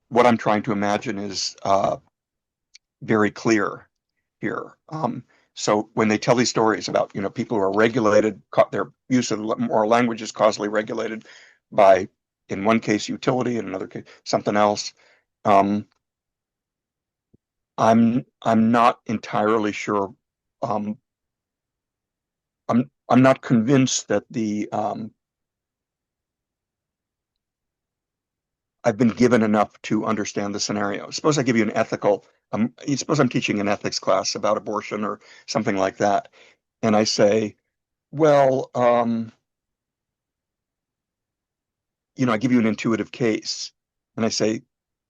what I'm trying to imagine is very clear here. So when they tell these stories about people who are regulated, their use of moral language is causally regulated by, in one case, utility, in another case, something else. Um, I'm not entirely sure. Um, I'm not convinced that the I've been given enough to understand the scenario. Suppose I give you an ethical, suppose I'm teaching an ethics class about abortion or something like that, and I say, well, I give you an intuitive case, and I say,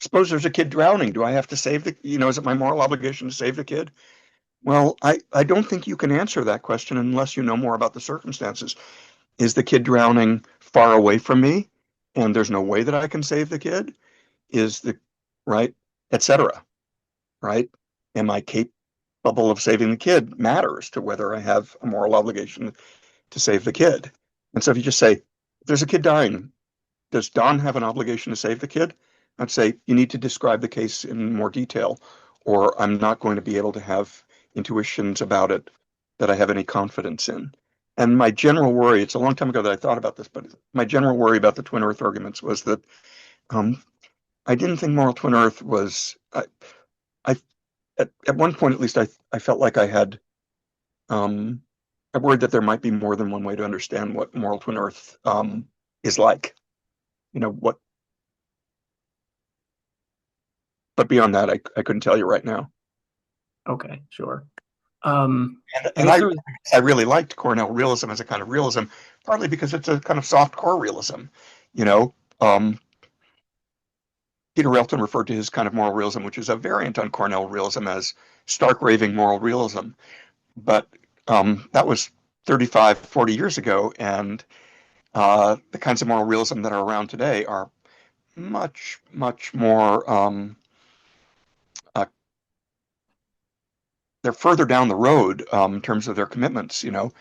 suppose there's a kid drowning. Do I have to save is it my moral obligation to save the kid? Well, I don't think you can answer that question unless you know more about the circumstances. Is the kid drowning far away from me, and there's no way that I can save the kid? Is the right, etc. Right? Am I capable of saving the kid matters to whether I have a moral obligation to save the kid. And so if you just say, if there's a kid dying, does Don have an obligation to save the kid? I'd say you need to describe the case in more detail, or I'm not going to be able to have intuitions about it that I have any confidence in. And my general worry, it's a long time ago that I thought about this, but my general worry about the twin Earth arguments was that um, I didn't think moral twin Earth was. I at one point at least I felt like um, I worried that there might be more than one way to understand what moral twin Earth is like. What, but beyond that, I couldn't tell you right now. Okay, sure. Um, And, I and guess I there was I really liked Cornell realism as a kind of realism, partly because it's a kind of soft core realism. You know, um, Peter Railton referred to his kind of moral realism, which is a variant on Cornell realism, as stark raving moral realism. But that was 35, 40 years ago, and The kinds of moral realism that are around today are much, much more, uh, they're further down the road in terms of their commitments. A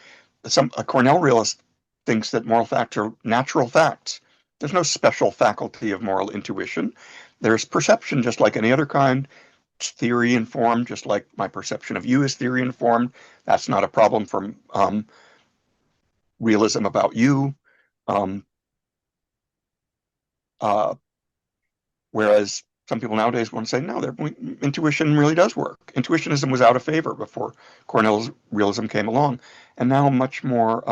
Cornell realist thinks that moral facts are natural facts. There's no special faculty of moral intuition. There's perception just like any other kind. It's theory informed, just like my perception of you is theory informed. That's not a problem for realism about you. Um, uh, Whereas some people nowadays want to say, no, their intuition really does work. Intuitionism was out of favor before Cornell's realism came along, and now much more,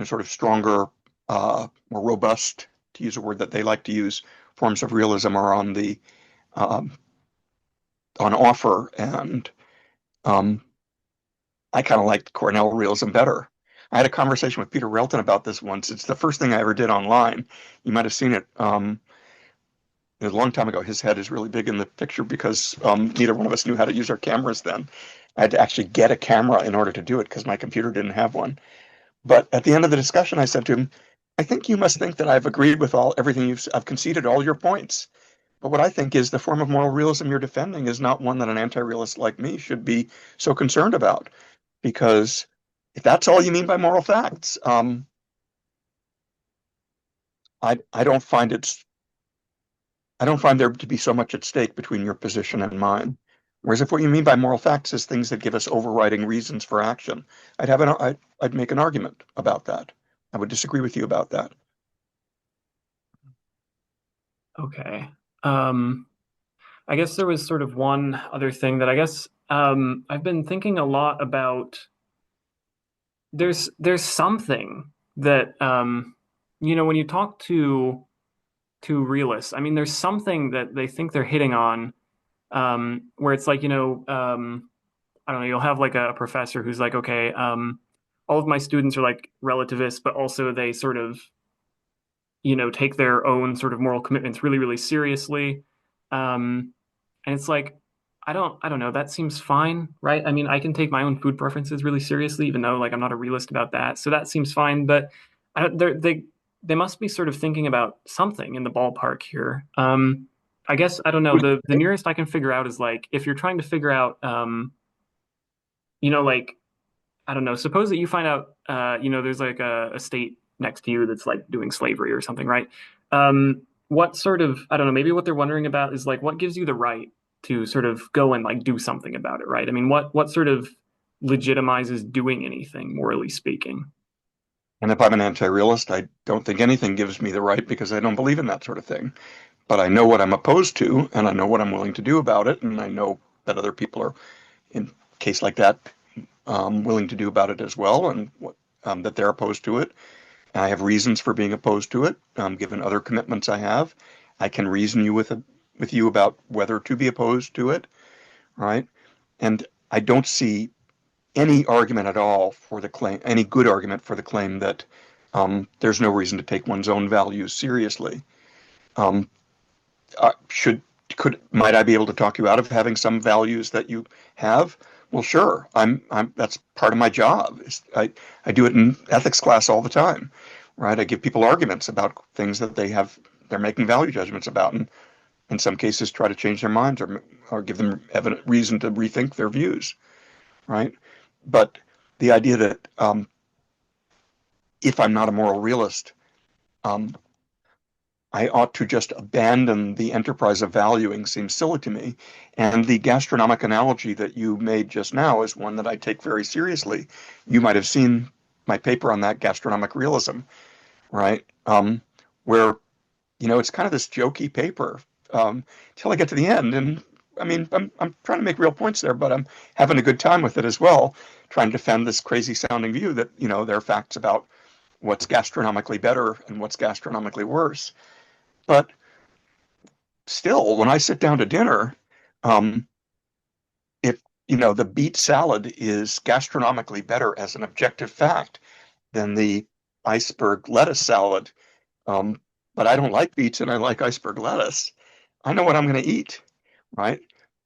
sort of stronger, more robust, to use a word that they like to use, forms of realism are um, on offer, and um, I kind of like Cornell realism better. I had a conversation with Peter Relton about this once. It's the first thing I ever did online. You might have seen it. A long time ago. His head is really big in the picture because neither one of us knew how to use our cameras then. I had to actually get a camera in order to do it because my computer didn't have one. But at the end of the discussion, I said to him, I think you must think that I've agreed with everything I've conceded all your points. But what I think is the form of moral realism you're defending is not one that an anti-realist like me should be so concerned about. Because if that's all you mean by moral facts, I don't find I don't find there to be so much at stake between your position and mine. Whereas if what you mean by moral facts is things that give us overriding reasons for action, I'd make an argument about that. I would disagree with you about that. Okay. I guess there was sort of one other thing that I guess I've been thinking a lot about. There's something that when you talk to realists, I mean, there's something that they think they're hitting on, where it's like, I don't know, you'll have like a professor who's like, okay, all of my students are like relativists, but also they sort of, take their own sort of moral commitments really, really seriously. And it's like, I don't know, that seems fine, right? I mean, I can take my own food preferences really seriously, even though like I'm not a realist about that. So that seems fine, but they must be sort of thinking about something in the ballpark here. I guess I don't know. The nearest I can figure out is like if you're trying to figure out, like I don't know. Suppose that you find out, there's like a state next to you that's like doing slavery or something, right? What sort of, I don't know, maybe what they're wondering about is like, what gives you the right to sort of go and like do something about it, right? I mean, what sort of legitimizes doing anything, morally speaking? And if I'm an anti-realist, I don't think anything gives me the right because I don't believe in that sort of thing. But I know what I'm opposed to, and I know what I'm willing to do about it, and I know that other people are, in a case like that, willing to do about it as well, and that they're opposed to it. I have reasons for being opposed to it, given other commitments I have. I can reason with you about whether to be opposed to it, right? And I don't see any argument at all for the claim, any good argument for the claim that there's no reason to take one's own values seriously. Um, should could might I be able to talk you out of having some values that you have? Well, sure. I'm that's part of my job. I do it in ethics class all the time, right? I give people arguments about things that they're making value judgments about, and in some cases try to change their minds or give them evident reason to rethink their views, right? But the idea that if I'm not a moral realist, um, I ought to just abandon the enterprise of valuing seems silly to me. And the gastronomic analogy that you made just now is one that I take very seriously. You might have seen my paper on that gastronomic realism, right? Where, it's kind of this jokey paper till I get to the end. And I mean, I'm trying to make real points there, but I'm having a good time with it as well, trying to defend this crazy sounding view that, there are facts about what's gastronomically better and what's gastronomically worse. But still, when I sit down to dinner, um, if the beet salad is gastronomically better as an objective fact than the iceberg lettuce salad, um, but I don't like beets and I like iceberg lettuce, I know what I'm going to eat, right?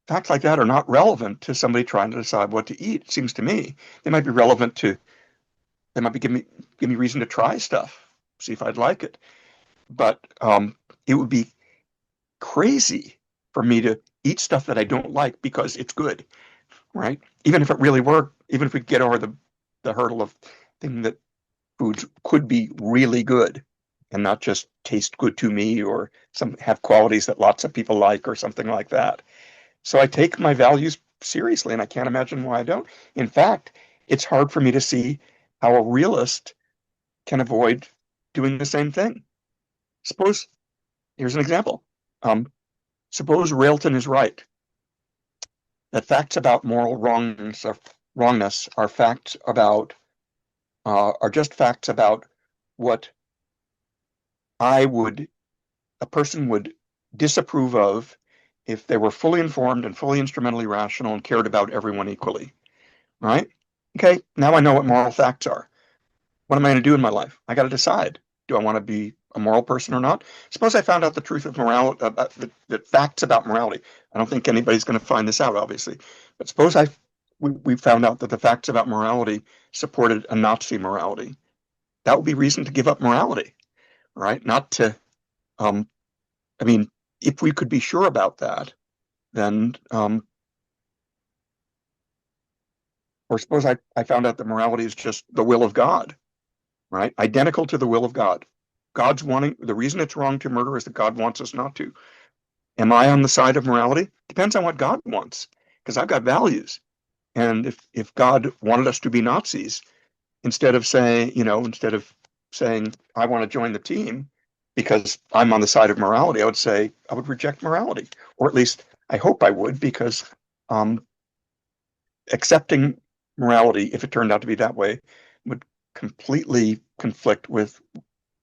Facts like that are not relevant to somebody trying to decide what to eat, it seems to me. They might be relevant to they might be give me reason to try stuff, see if I'd like it. But it would be crazy for me to eat stuff that I don't like because it's good, right? Even if it really were, even if we get over the hurdle of thinking that foods could be really good and not just taste good to me or some have qualities that lots of people like or something like that. So I take my values seriously, and I can't imagine why I don't. In fact, it's hard for me to see how a realist can avoid doing the same thing. Suppose, here's an example. Um, Suppose Railton is right, that facts about moral wrongness are facts about are just facts about what I would a person would disapprove of if they were fully informed and fully instrumentally rational and cared about everyone equally, right? Okay, now I know what moral facts are. What am I going to do in my life? I got to decide. Do I want to be a moral person or not? Suppose I found out the truth of morality, the facts about morality. I don't think anybody's going to find this out, obviously. But suppose we found out that the facts about morality supported a Nazi morality. That would be reason to give up morality, right? Not to, um, I mean, if we could be sure about that, then, or suppose I found out that morality is just the will of God, right? Identical to the will of God. God's wanting, the reason it's wrong to murder is that God wants us not to. Am I on the side of morality? Depends on what God wants, because I've got values. And if God wanted us to be Nazis, instead of saying, I want to join the team because I'm on the side of morality, I would say I would reject morality. Or at least I hope I would, because um, accepting morality, if it turned out to be that way, would completely conflict with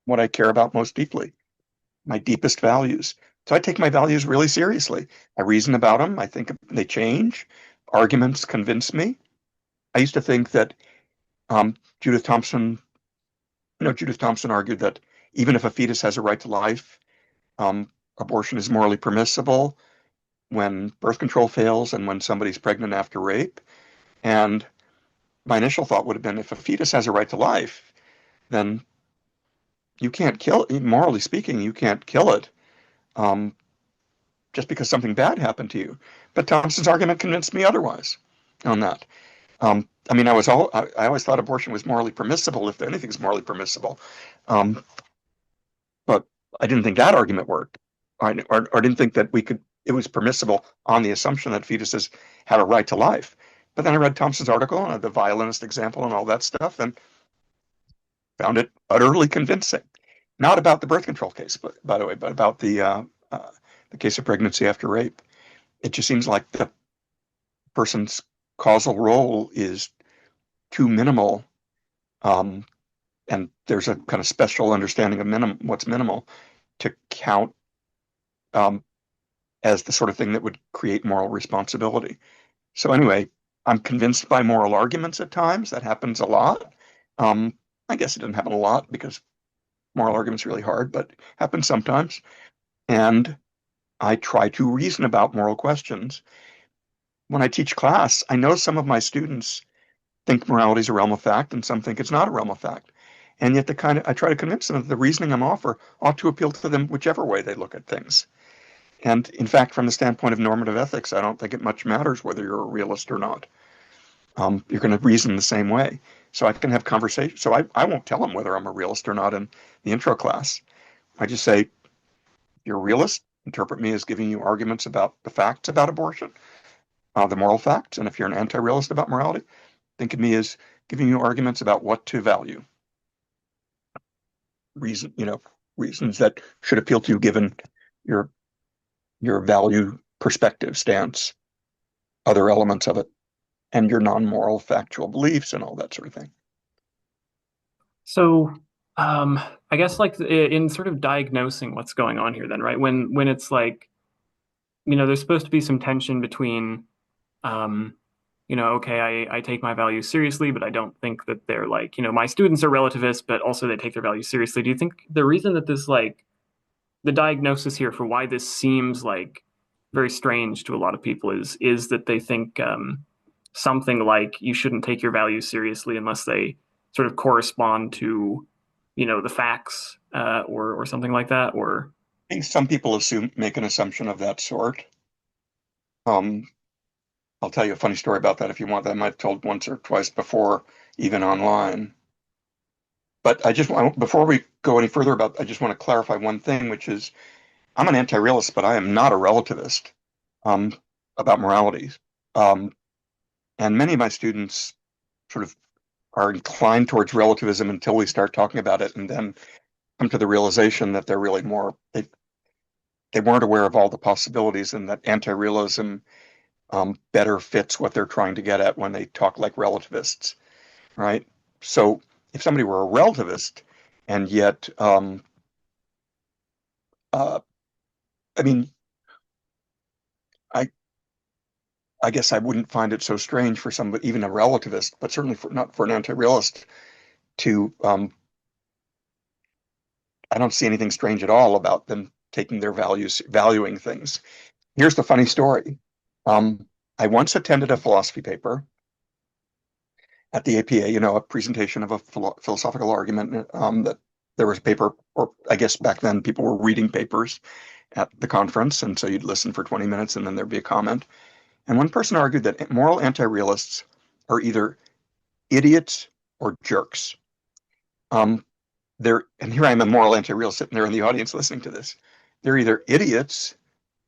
what I care about most deeply, my deepest values. So I take my values really seriously. I reason about them. I think they change. Arguments convince me. I used to think that Judith Thompson, Judith Thompson argued that even if a fetus has a right to life, abortion is morally permissible when birth control fails and when somebody's pregnant after rape. And my initial thought would have been if a fetus has a right to life, then you can't kill, morally speaking, you can't kill it um, just because something bad happened to you. But Thompson's argument convinced me otherwise on that. I mean, I always thought abortion was morally permissible if anything's morally permissible. Um, but I didn't think that argument worked. Or didn't think that it was permissible on the assumption that fetuses had a right to life. But then I read Thompson's article and the violinist example and all that stuff and found it utterly convincing. Not about the birth control case, but by the way, but about the case of pregnancy after rape. It just seems like the person's causal role is too minimal, um, and there's a kind of special understanding of what's minimal to count um, as the sort of thing that would create moral responsibility. So anyway, I'm convinced by moral arguments at times. That happens a lot. Um, I guess it doesn't happen a lot because moral arguments are really hard, but happens sometimes. And I try to reason about moral questions. When I teach class, I know some of my students think morality is a realm of fact and some think it's not a realm of fact. And yet I try to convince them that the reasoning I'm offer ought to appeal to them whichever way they look at things. And in fact, from the standpoint of normative ethics, I don't think it much matters whether you're a realist or not. You're going to reason the same way. So I can have conversations. So I won't tell them whether I'm a realist or not in the intro class. I just say, you're a realist, interpret me as giving you arguments about the facts about abortion, the moral facts. And if you're an anti-realist about morality, think of me as giving you arguments about what to value. Reasons that should appeal to you given your value perspective stance, other elements of it, and your non-moral factual beliefs and all that sort of thing. So, I guess like in sort of diagnosing what's going on here, then, right? When it's like, there's supposed to be some tension between, um, okay, I take my values seriously, but I don't think that they're like, my students are relativists, but also they take their values seriously. Do you think the reason that this like the diagnosis here for why this seems like very strange to a lot of people is that they think something like you shouldn't take your values seriously unless they sort of correspond to, the facts, or something like that, or I think some people make an assumption of that sort. Um, I'll tell you a funny story about that if you want. That I might have told once or twice before, even online. But before we go any further I just want to clarify one thing, which is I'm an anti-realist, but I am not a relativist um, about morality. Um, and many of my students sort of are inclined towards relativism until we start talking about it, and then come to the realization that they're really more they weren't aware of all the possibilities, and that anti-realism better fits what they're trying to get at when they talk like relativists, right? So if somebody were a relativist and yet, uh, I mean, I I guess I wouldn't find it so strange for somebody, even a relativist, but certainly not for an anti-realist, to I don't see anything strange at all about them taking their values, valuing things. Here's the funny story. I once attended a philosophy paper at the APA, a presentation of a philosophical argument, that there was a paper, or I guess back then people were reading papers at the conference. And so you'd listen for 20 minutes and then there'd be a comment. And one person argued that moral anti-realists are either idiots or jerks. Um, and here I am, a moral anti-realist sitting there in the audience listening to this. They're either idiots,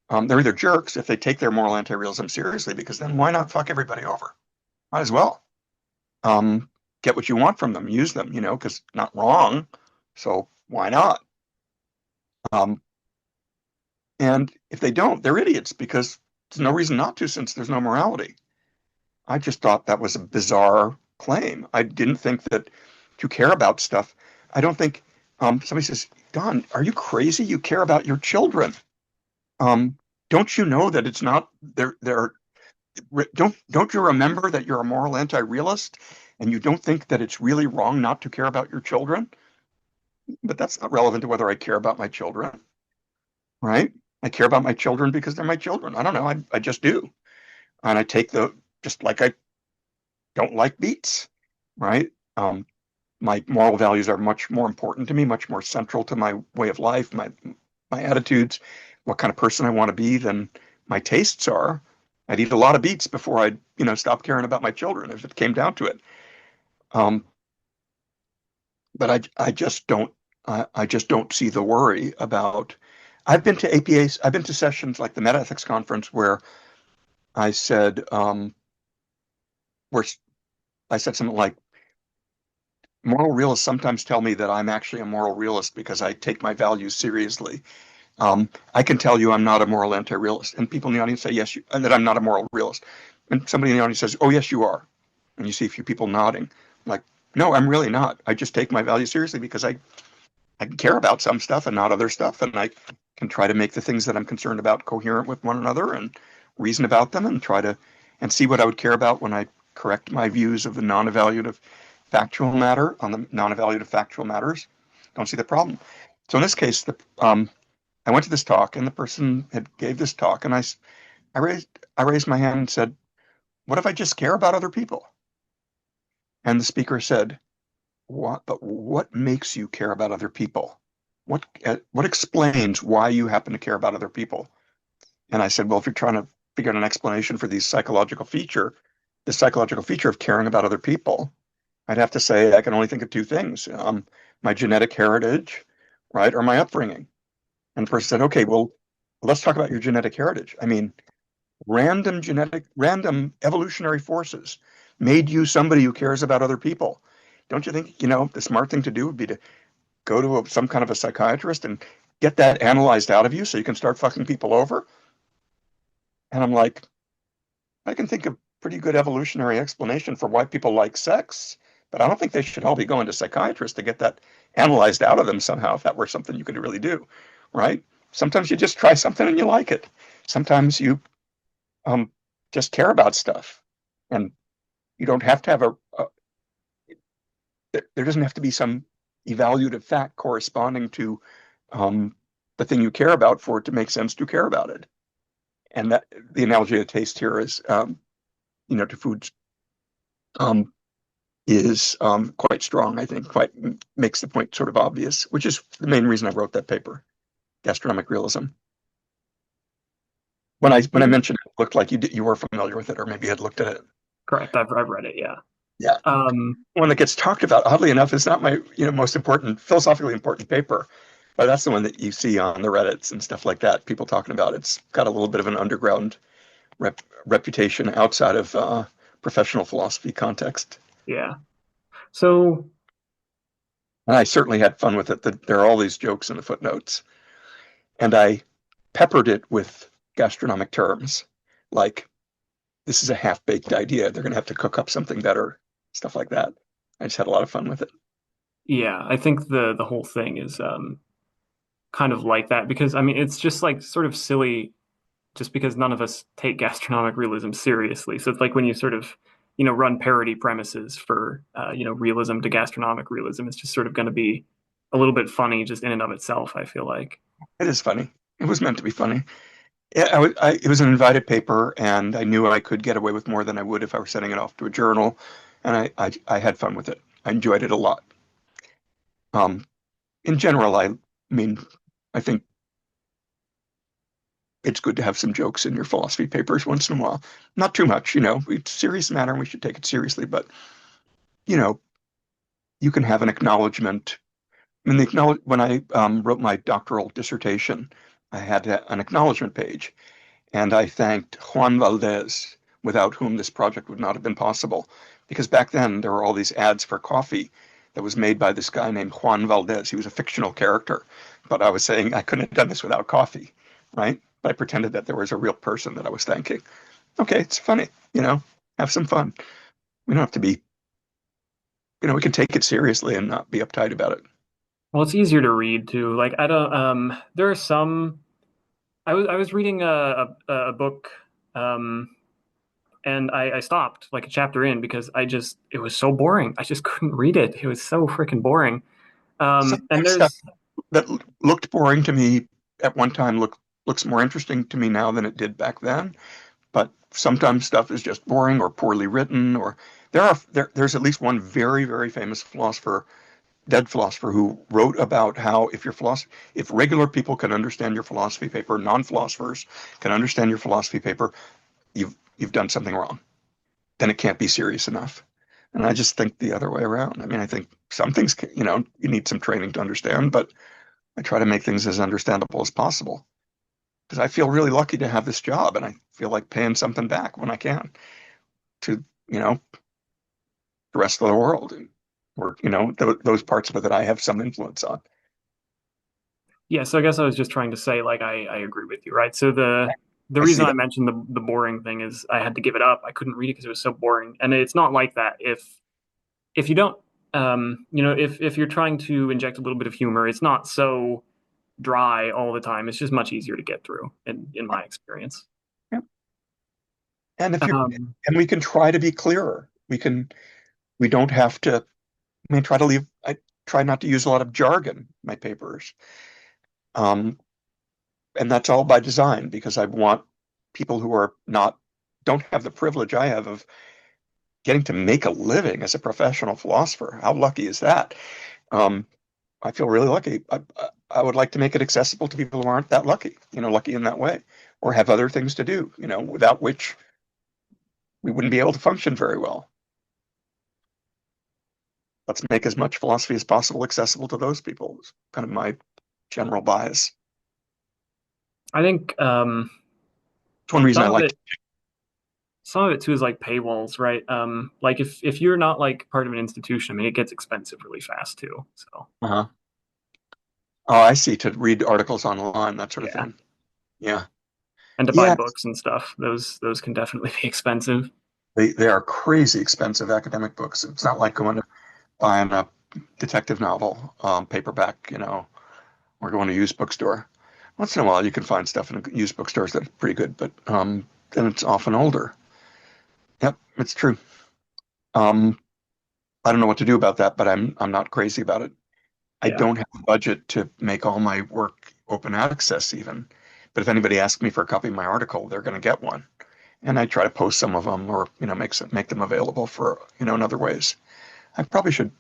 they're either jerks if they take their moral anti-realism seriously, because then why not fuck everybody over? Might as well. Get what you want from them, use them, because not wrong. So why not? Um, and if they don't, they're idiots because there's no reason not to, since there's no morality. I just thought that was a bizarre claim. I didn't think that to care about stuff. I don't think somebody says, Don, are you crazy? You care about your children. Um, don't you know that it's not they're don't you remember that you're a moral anti-realist and you don't think that it's really wrong not to care about your children? But that's not relevant to whether I care about my children, right? I care about my children because they're my children. I don't know. I just do. And I take just like I don't like beets, right? My moral values are much more important to me, much more central to my way of life, my attitudes, what kind of person I want to be than my tastes are. I'd eat a lot of beets before I'd, stop caring about my children if it came down to it. Um, but I just don't see the worry about. I've been to APAs, I've been to sessions like the Metaethics conference I said, where I said something like, moral realists sometimes tell me that I'm actually a moral realist because I take my values seriously. I can tell you I'm not a moral anti-realist, and people in the audience say yes, and that I'm not a moral realist, and somebody in the audience says, "Oh, yes, you are," and you see a few people nodding, like, "No, I'm really not. I just take my values seriously because I care about some stuff and not other stuff, and I can try to make the things that I'm concerned about coherent with one another and reason about them and try to and see what I would care about when I correct my views of the non-evaluative factual matter on the non-evaluative factual matters. Don't see the problem." So in this case, I went to this talk, and the person had gave this talk, and I raised my hand and said, "What if I just care about other people?" And the speaker said, what makes you care about other people? What explains why you happen to care about other people?" And I said, "Well, if you're trying to figure out an explanation for the psychological feature of caring about other people, I'd have to say I can only think of two things: my genetic heritage, right, or my upbringing." And the person said, "Okay, well, let's talk about your genetic heritage. I mean, random evolutionary forces made you somebody who cares about other people. Don't you think, the smart thing to do would be to go to some kind of a psychiatrist and get that analyzed out of you so you can start fucking people over?" And I'm like, I can think of pretty good evolutionary explanation for why people like sex, but I don't think they should all be going to psychiatrists to get that analyzed out of them somehow, if that were something you could really do, right? Sometimes you just try something and you like it. Sometimes you um, just care about stuff, and you don't have to have there doesn't have to be some evaluative fact corresponding to um, the thing you care about for it to make sense to care about it. And that the analogy of taste here is, to foods. Um, is quite strong, I think, quite makes the point sort of obvious, which is the main reason I wrote that paper, gastronomic realism. When I Mhm. mentioned it, it looked like you were familiar with it, or maybe you had looked at it. Correct. I've read it. Yeah. Yeah, Um, one that gets talked about, oddly enough, is not my most important philosophically important paper, but that's the one that you see on the Reddits and stuff like that. People talking about it. It's got a little bit of an underground reputation outside of professional philosophy context. yeah. So And I certainly had fun with it. There are all these jokes in the footnotes, and I peppered it with gastronomic terms like this is a half-baked idea. They're going to have to cook up something better, stuff like that. I just had a lot of fun with it. yeah, I think the whole thing is kind of like that because I mean it's just like sort of silly just because none of us take gastronomic realism seriously. So it's like when you sort of, run parody premises for, realism to gastronomic realism, it's just sort of going to be a little bit funny just in and of itself, I feel like. It is funny. It was meant to be funny. Yeah, it was an invited paper, and I knew I could get away with more than I would if I were sending it off to a journal, and I had fun with it. I enjoyed it a lot. Um, in general, I mean, I think it's good to have some jokes in your philosophy papers once in a while. Not too much, It's a serious matter and we should take it seriously, but you know, you can have an acknowledgement. I mean, when I wrote my doctoral dissertation, I had an acknowledgement page, and I thanked Juan Valdez, without whom this project would not have been possible. Because back then there were all these ads for coffee that was made by this guy named Juan Valdez. He was a fictional character, but I was saying I couldn't have done this without coffee, right? But I pretended that there was a real person that I was thanking. Okay, it's funny, have some fun. We don't have to be, we can take it seriously and not be uptight about it. Well, it's easier to read too. Like I don't there are some I was reading a book and I stopped like a chapter in because it was so boring. I just couldn't read it. It was so freaking boring. And Sometimes stuff there's that looked boring to me at one time looks more interesting to me now than it did back then. But sometimes stuff is just boring or poorly written, or there's at least one very, very famous philosopher, dead philosopher, who wrote about how if regular people can understand your philosophy paper, non-philosophers can understand your philosophy paper, you've done something wrong. Then it can't be serious enough. And I just think the other way around. I mean, I think some things, you need some training to understand, but I try to make things as understandable as possible because I feel really lucky to have this job and I feel like paying something back when I can to, the rest of the world or, those parts of it that I have some influence on. Yeah, so I guess I was just trying to say, like, I agree with you, right? So the I see reason I that. mentioned the boring thing is I had to give it up. I couldn't read it because it was so boring. And it's not like that. If you don't if you're trying to inject a little bit of humor, it's not so dry all the time. It's just much easier to get through in my experience. Yeah. And Um, and we can try to be clearer. We don't have to, I try not to use a lot of jargon in my papers. Um, and that's all by design because I want people who don't have the privilege I have of getting to make a living as a professional philosopher. How lucky is that? Um, I feel really lucky. I would like to make it accessible to people who aren't that lucky, lucky in that way, or have other things to do, without which we wouldn't be able to function very well. Let's make as much philosophy as possible accessible to those people. It's kind of my general bias. I think It's one reason some I of like. it some of it too is like paywalls, right? Like if you're not like part of an institution, I mean, it gets expensive really fast too. So Uh-huh. Oh, I see. To read articles online, that sort of yeah, thing. Yeah. and to buy Yeah. books and stuff, those can definitely be expensive. They are crazy expensive academic books. It's not like going to buying a detective novel, paperback, or going to a used bookstore. Once in a while, you can find stuff in used bookstores that's pretty good, but then it's often older. Yep, it's true. Um, I don't know what to do about that, but I'm not crazy about it. I Yeah. don't have a budget to make all my work open access even. But if anybody asks me for a copy of my article, they're going to get one. And I try to post some of them or, make them available for, in other ways. I probably should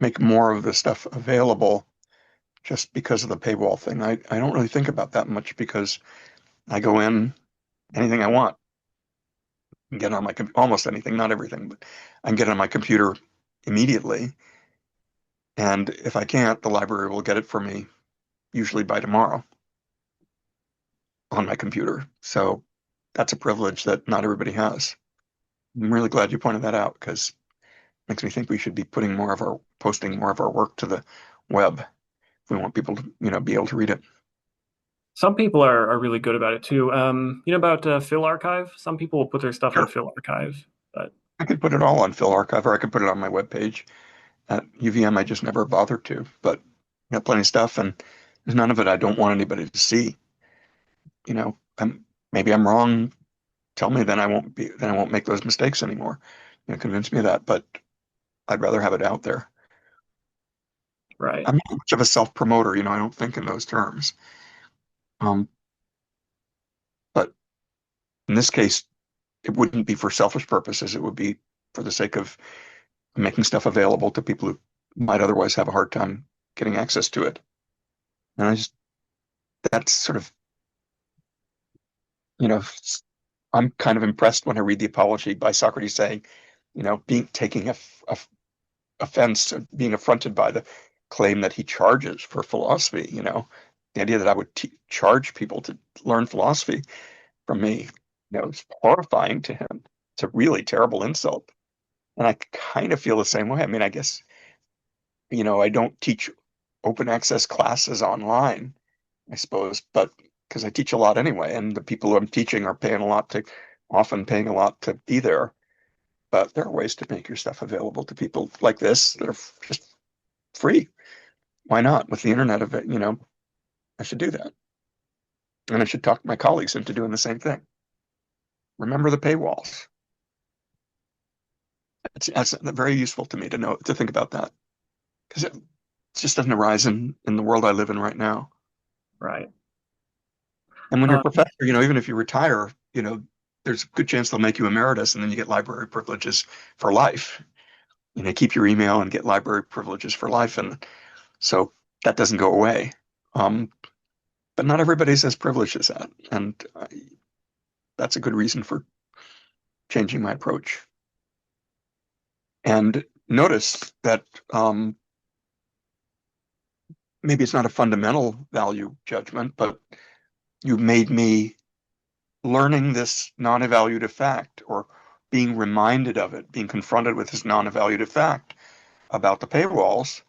make more of this stuff available just because of the paywall thing. I don't really think about that much because I go in anything I want and get on my almost anything, not everything, but I can get on my computer immediately. And if I can't, the library will get it for me usually by tomorrow on my computer. So that's a privilege that not everybody has. I'm really glad you pointed that out because it makes me think we should be posting more of our work to the web if we want people to, be able to read it. Some people are really good about it too. You know about Phil Archive? Some people will put their stuff on Sure. Phil Archive, but I could put it all on Phil Archive or I could put it on my webpage. At UVM, I just never bothered to, but got plenty of stuff and there's none of it I don't want anybody to see. Maybe I'm wrong. Tell me, then I won't make those mistakes anymore. Convince me of that, but I'd rather have it out there. right, I'm not much of a self-promoter, I don't think in those terms. Um, but in this case, it wouldn't be for selfish purposes. It would be for the sake of making stuff available to people who might otherwise have a hard time getting access to it. And that's sort of, you know, I'm kind of impressed when I read the apology by Socrates saying, taking offense, being affronted by the claim that he charges for philosophy, the idea that I would charge people to learn philosophy from me, is horrifying to him. It's a really terrible insult. And I kind of feel the same way. I mean, I guess, I don't teach open access classes online, I suppose, but because I teach a lot anyway, and the people who I'm teaching are often paying a lot to be there. But there are ways to make your stuff available to people like this that are just free. Why not? With the internet of it, I should do that. And I should talk my colleagues into doing the same thing. Remember the paywalls. That's very useful to me to think about that because it just doesn't arise in the world I live in right now. right. And when you're a Uh, professor, even if you retire, there's a good chance they'll make you emeritus and then you get library privileges for life. Keep your email and get library privileges for life. And so that doesn't go away. Um, but not everybody's as privileged as that. And that's a good reason for changing my approach. And notice that maybe it's not a fundamental value judgment, but you made me learning this non-evaluative fact or being reminded of it, being confronted with this non-evaluative fact about the paywalls,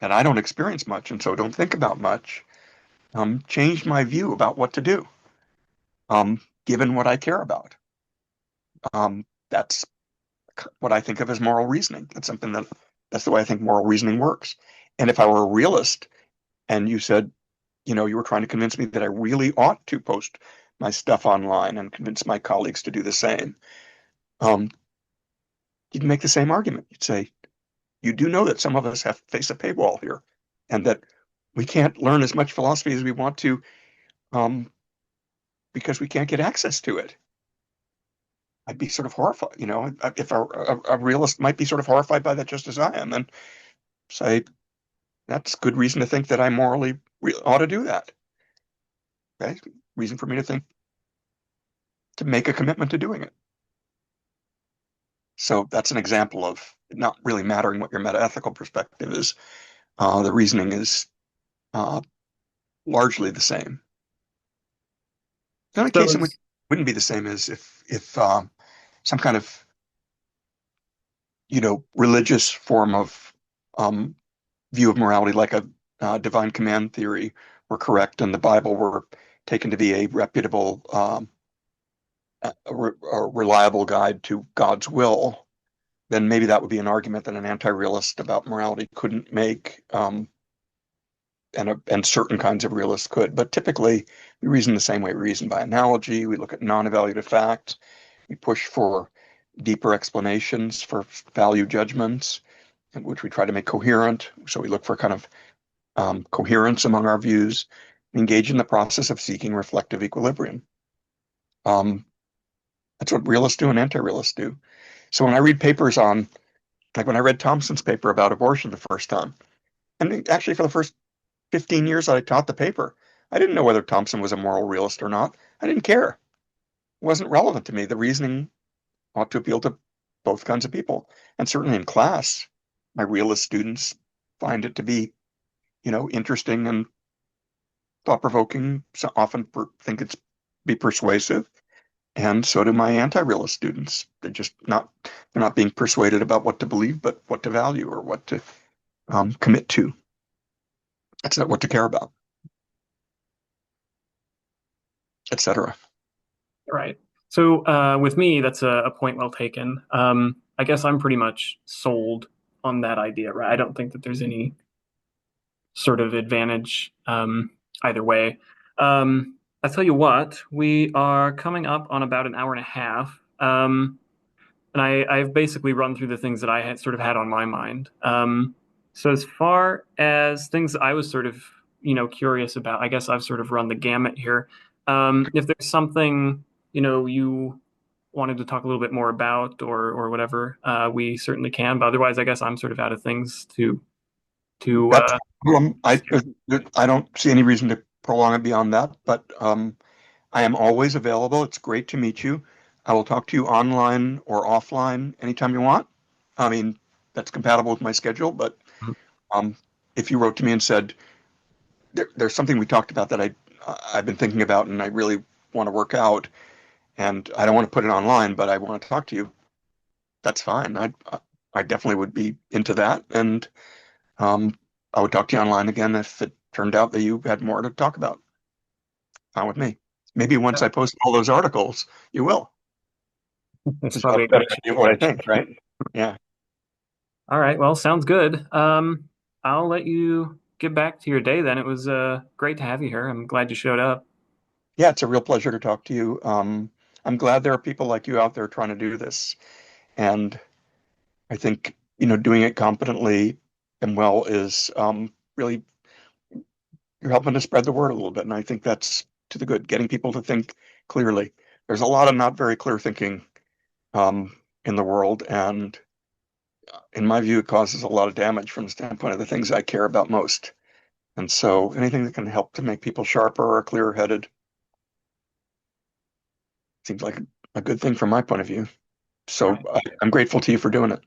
and I don't experience much and so don't think about much, changed my view about what to do, given what I care about. That's what I think of as moral reasoning. That's the way I think moral reasoning works. And if I were a realist and you said, you were trying to convince me that I really ought to post my stuff online and convince my colleagues to do the same, um, you'd make the same argument. You'd say, you do know that some of us have to face a paywall here and that we can't learn as much philosophy as we want to um, because we can't get access to it. I'd be sort of horrified, if a realist might be sort of horrified by that just as I am and say, that's good reason to think that I morally ought to do that. Okay? Reason for me to make a commitment to doing it. So that's an example of not really mattering what your metaethical perspective is. The reasoning is uh, largely the same. The only case in which those it wouldn't be the same is if some kind of religious form of um, view of morality, like a divine command theory, were correct, and the Bible were taken to be a reputable, a reliable guide to God's will. Then maybe that would be an argument that an anti-realist about morality couldn't make, and certain kinds of realists could. But typically, we reason the same way. We reason by analogy. We look at non-evaluative facts. We push for deeper explanations for value judgments, which we try to make coherent. So we look for kind of coherence among our views. We engage in the process of seeking reflective equilibrium. Um, that's what realists do and anti-realists do. So when I read papers on Like when I read Thompson's paper about abortion the first time, and actually for the first 15 years that I taught the paper, I didn't know whether Thompson was a moral realist or not. I didn't care. It wasn't relevant to me. The reasoning ought to appeal to both kinds of people. And certainly in class, my realist students find it to be, interesting and thought-provoking. So often think it's be persuasive. And so do my anti-realist students. They're not being persuaded about what to believe, but what to value or what to commit to. That's not what to care about, etc. Right. So with me, that's a point well taken. I guess I'm pretty much sold on that idea, right? I don't think that there's any sort of advantage either way. I tell you what, we are coming up on about an hour and a half, and I've basically run through the things that I had sort of had on my mind. So as far as things that I was sort of curious about, I guess I've sort of run the gamut here. If there's something you wanted to talk a little bit more about or whatever, we certainly can. But otherwise, I guess I'm sort of out of things to That's I don't see any reason to prolong it beyond that, but I am always available. It's great to meet you. I will talk to you online or offline anytime you want. I mean, that's compatible with my schedule, but um, if you wrote to me and said there's something we talked about that I've been thinking about and I really want to work out, and I don't want to put it online, but I want to talk to you, that's fine. I definitely would be into that, and um, I would talk to you online again if it turned out that you had more to talk about. Fine with me. Maybe once I post all those articles, you will. it's Because you have probably a a good better idea of what I think, right? Yeah. All right, well, sounds good. I'll let you get back to your day then. It was great to have you here. I'm glad you showed up. Yeah, it's a real pleasure to talk to you. I'm glad there are people like you out there trying to do this. And I think, doing it competently and well is really, you're helping to spread the word a little bit. And I think that's to the good, getting people to think clearly. There's a lot of not very clear thinking in the world. And in my view, it causes a lot of damage from the standpoint of the things I care about most. And so anything that can help to make people sharper or clearer headed seems like a good thing from my point of view. So Right. I'm grateful to you for doing it.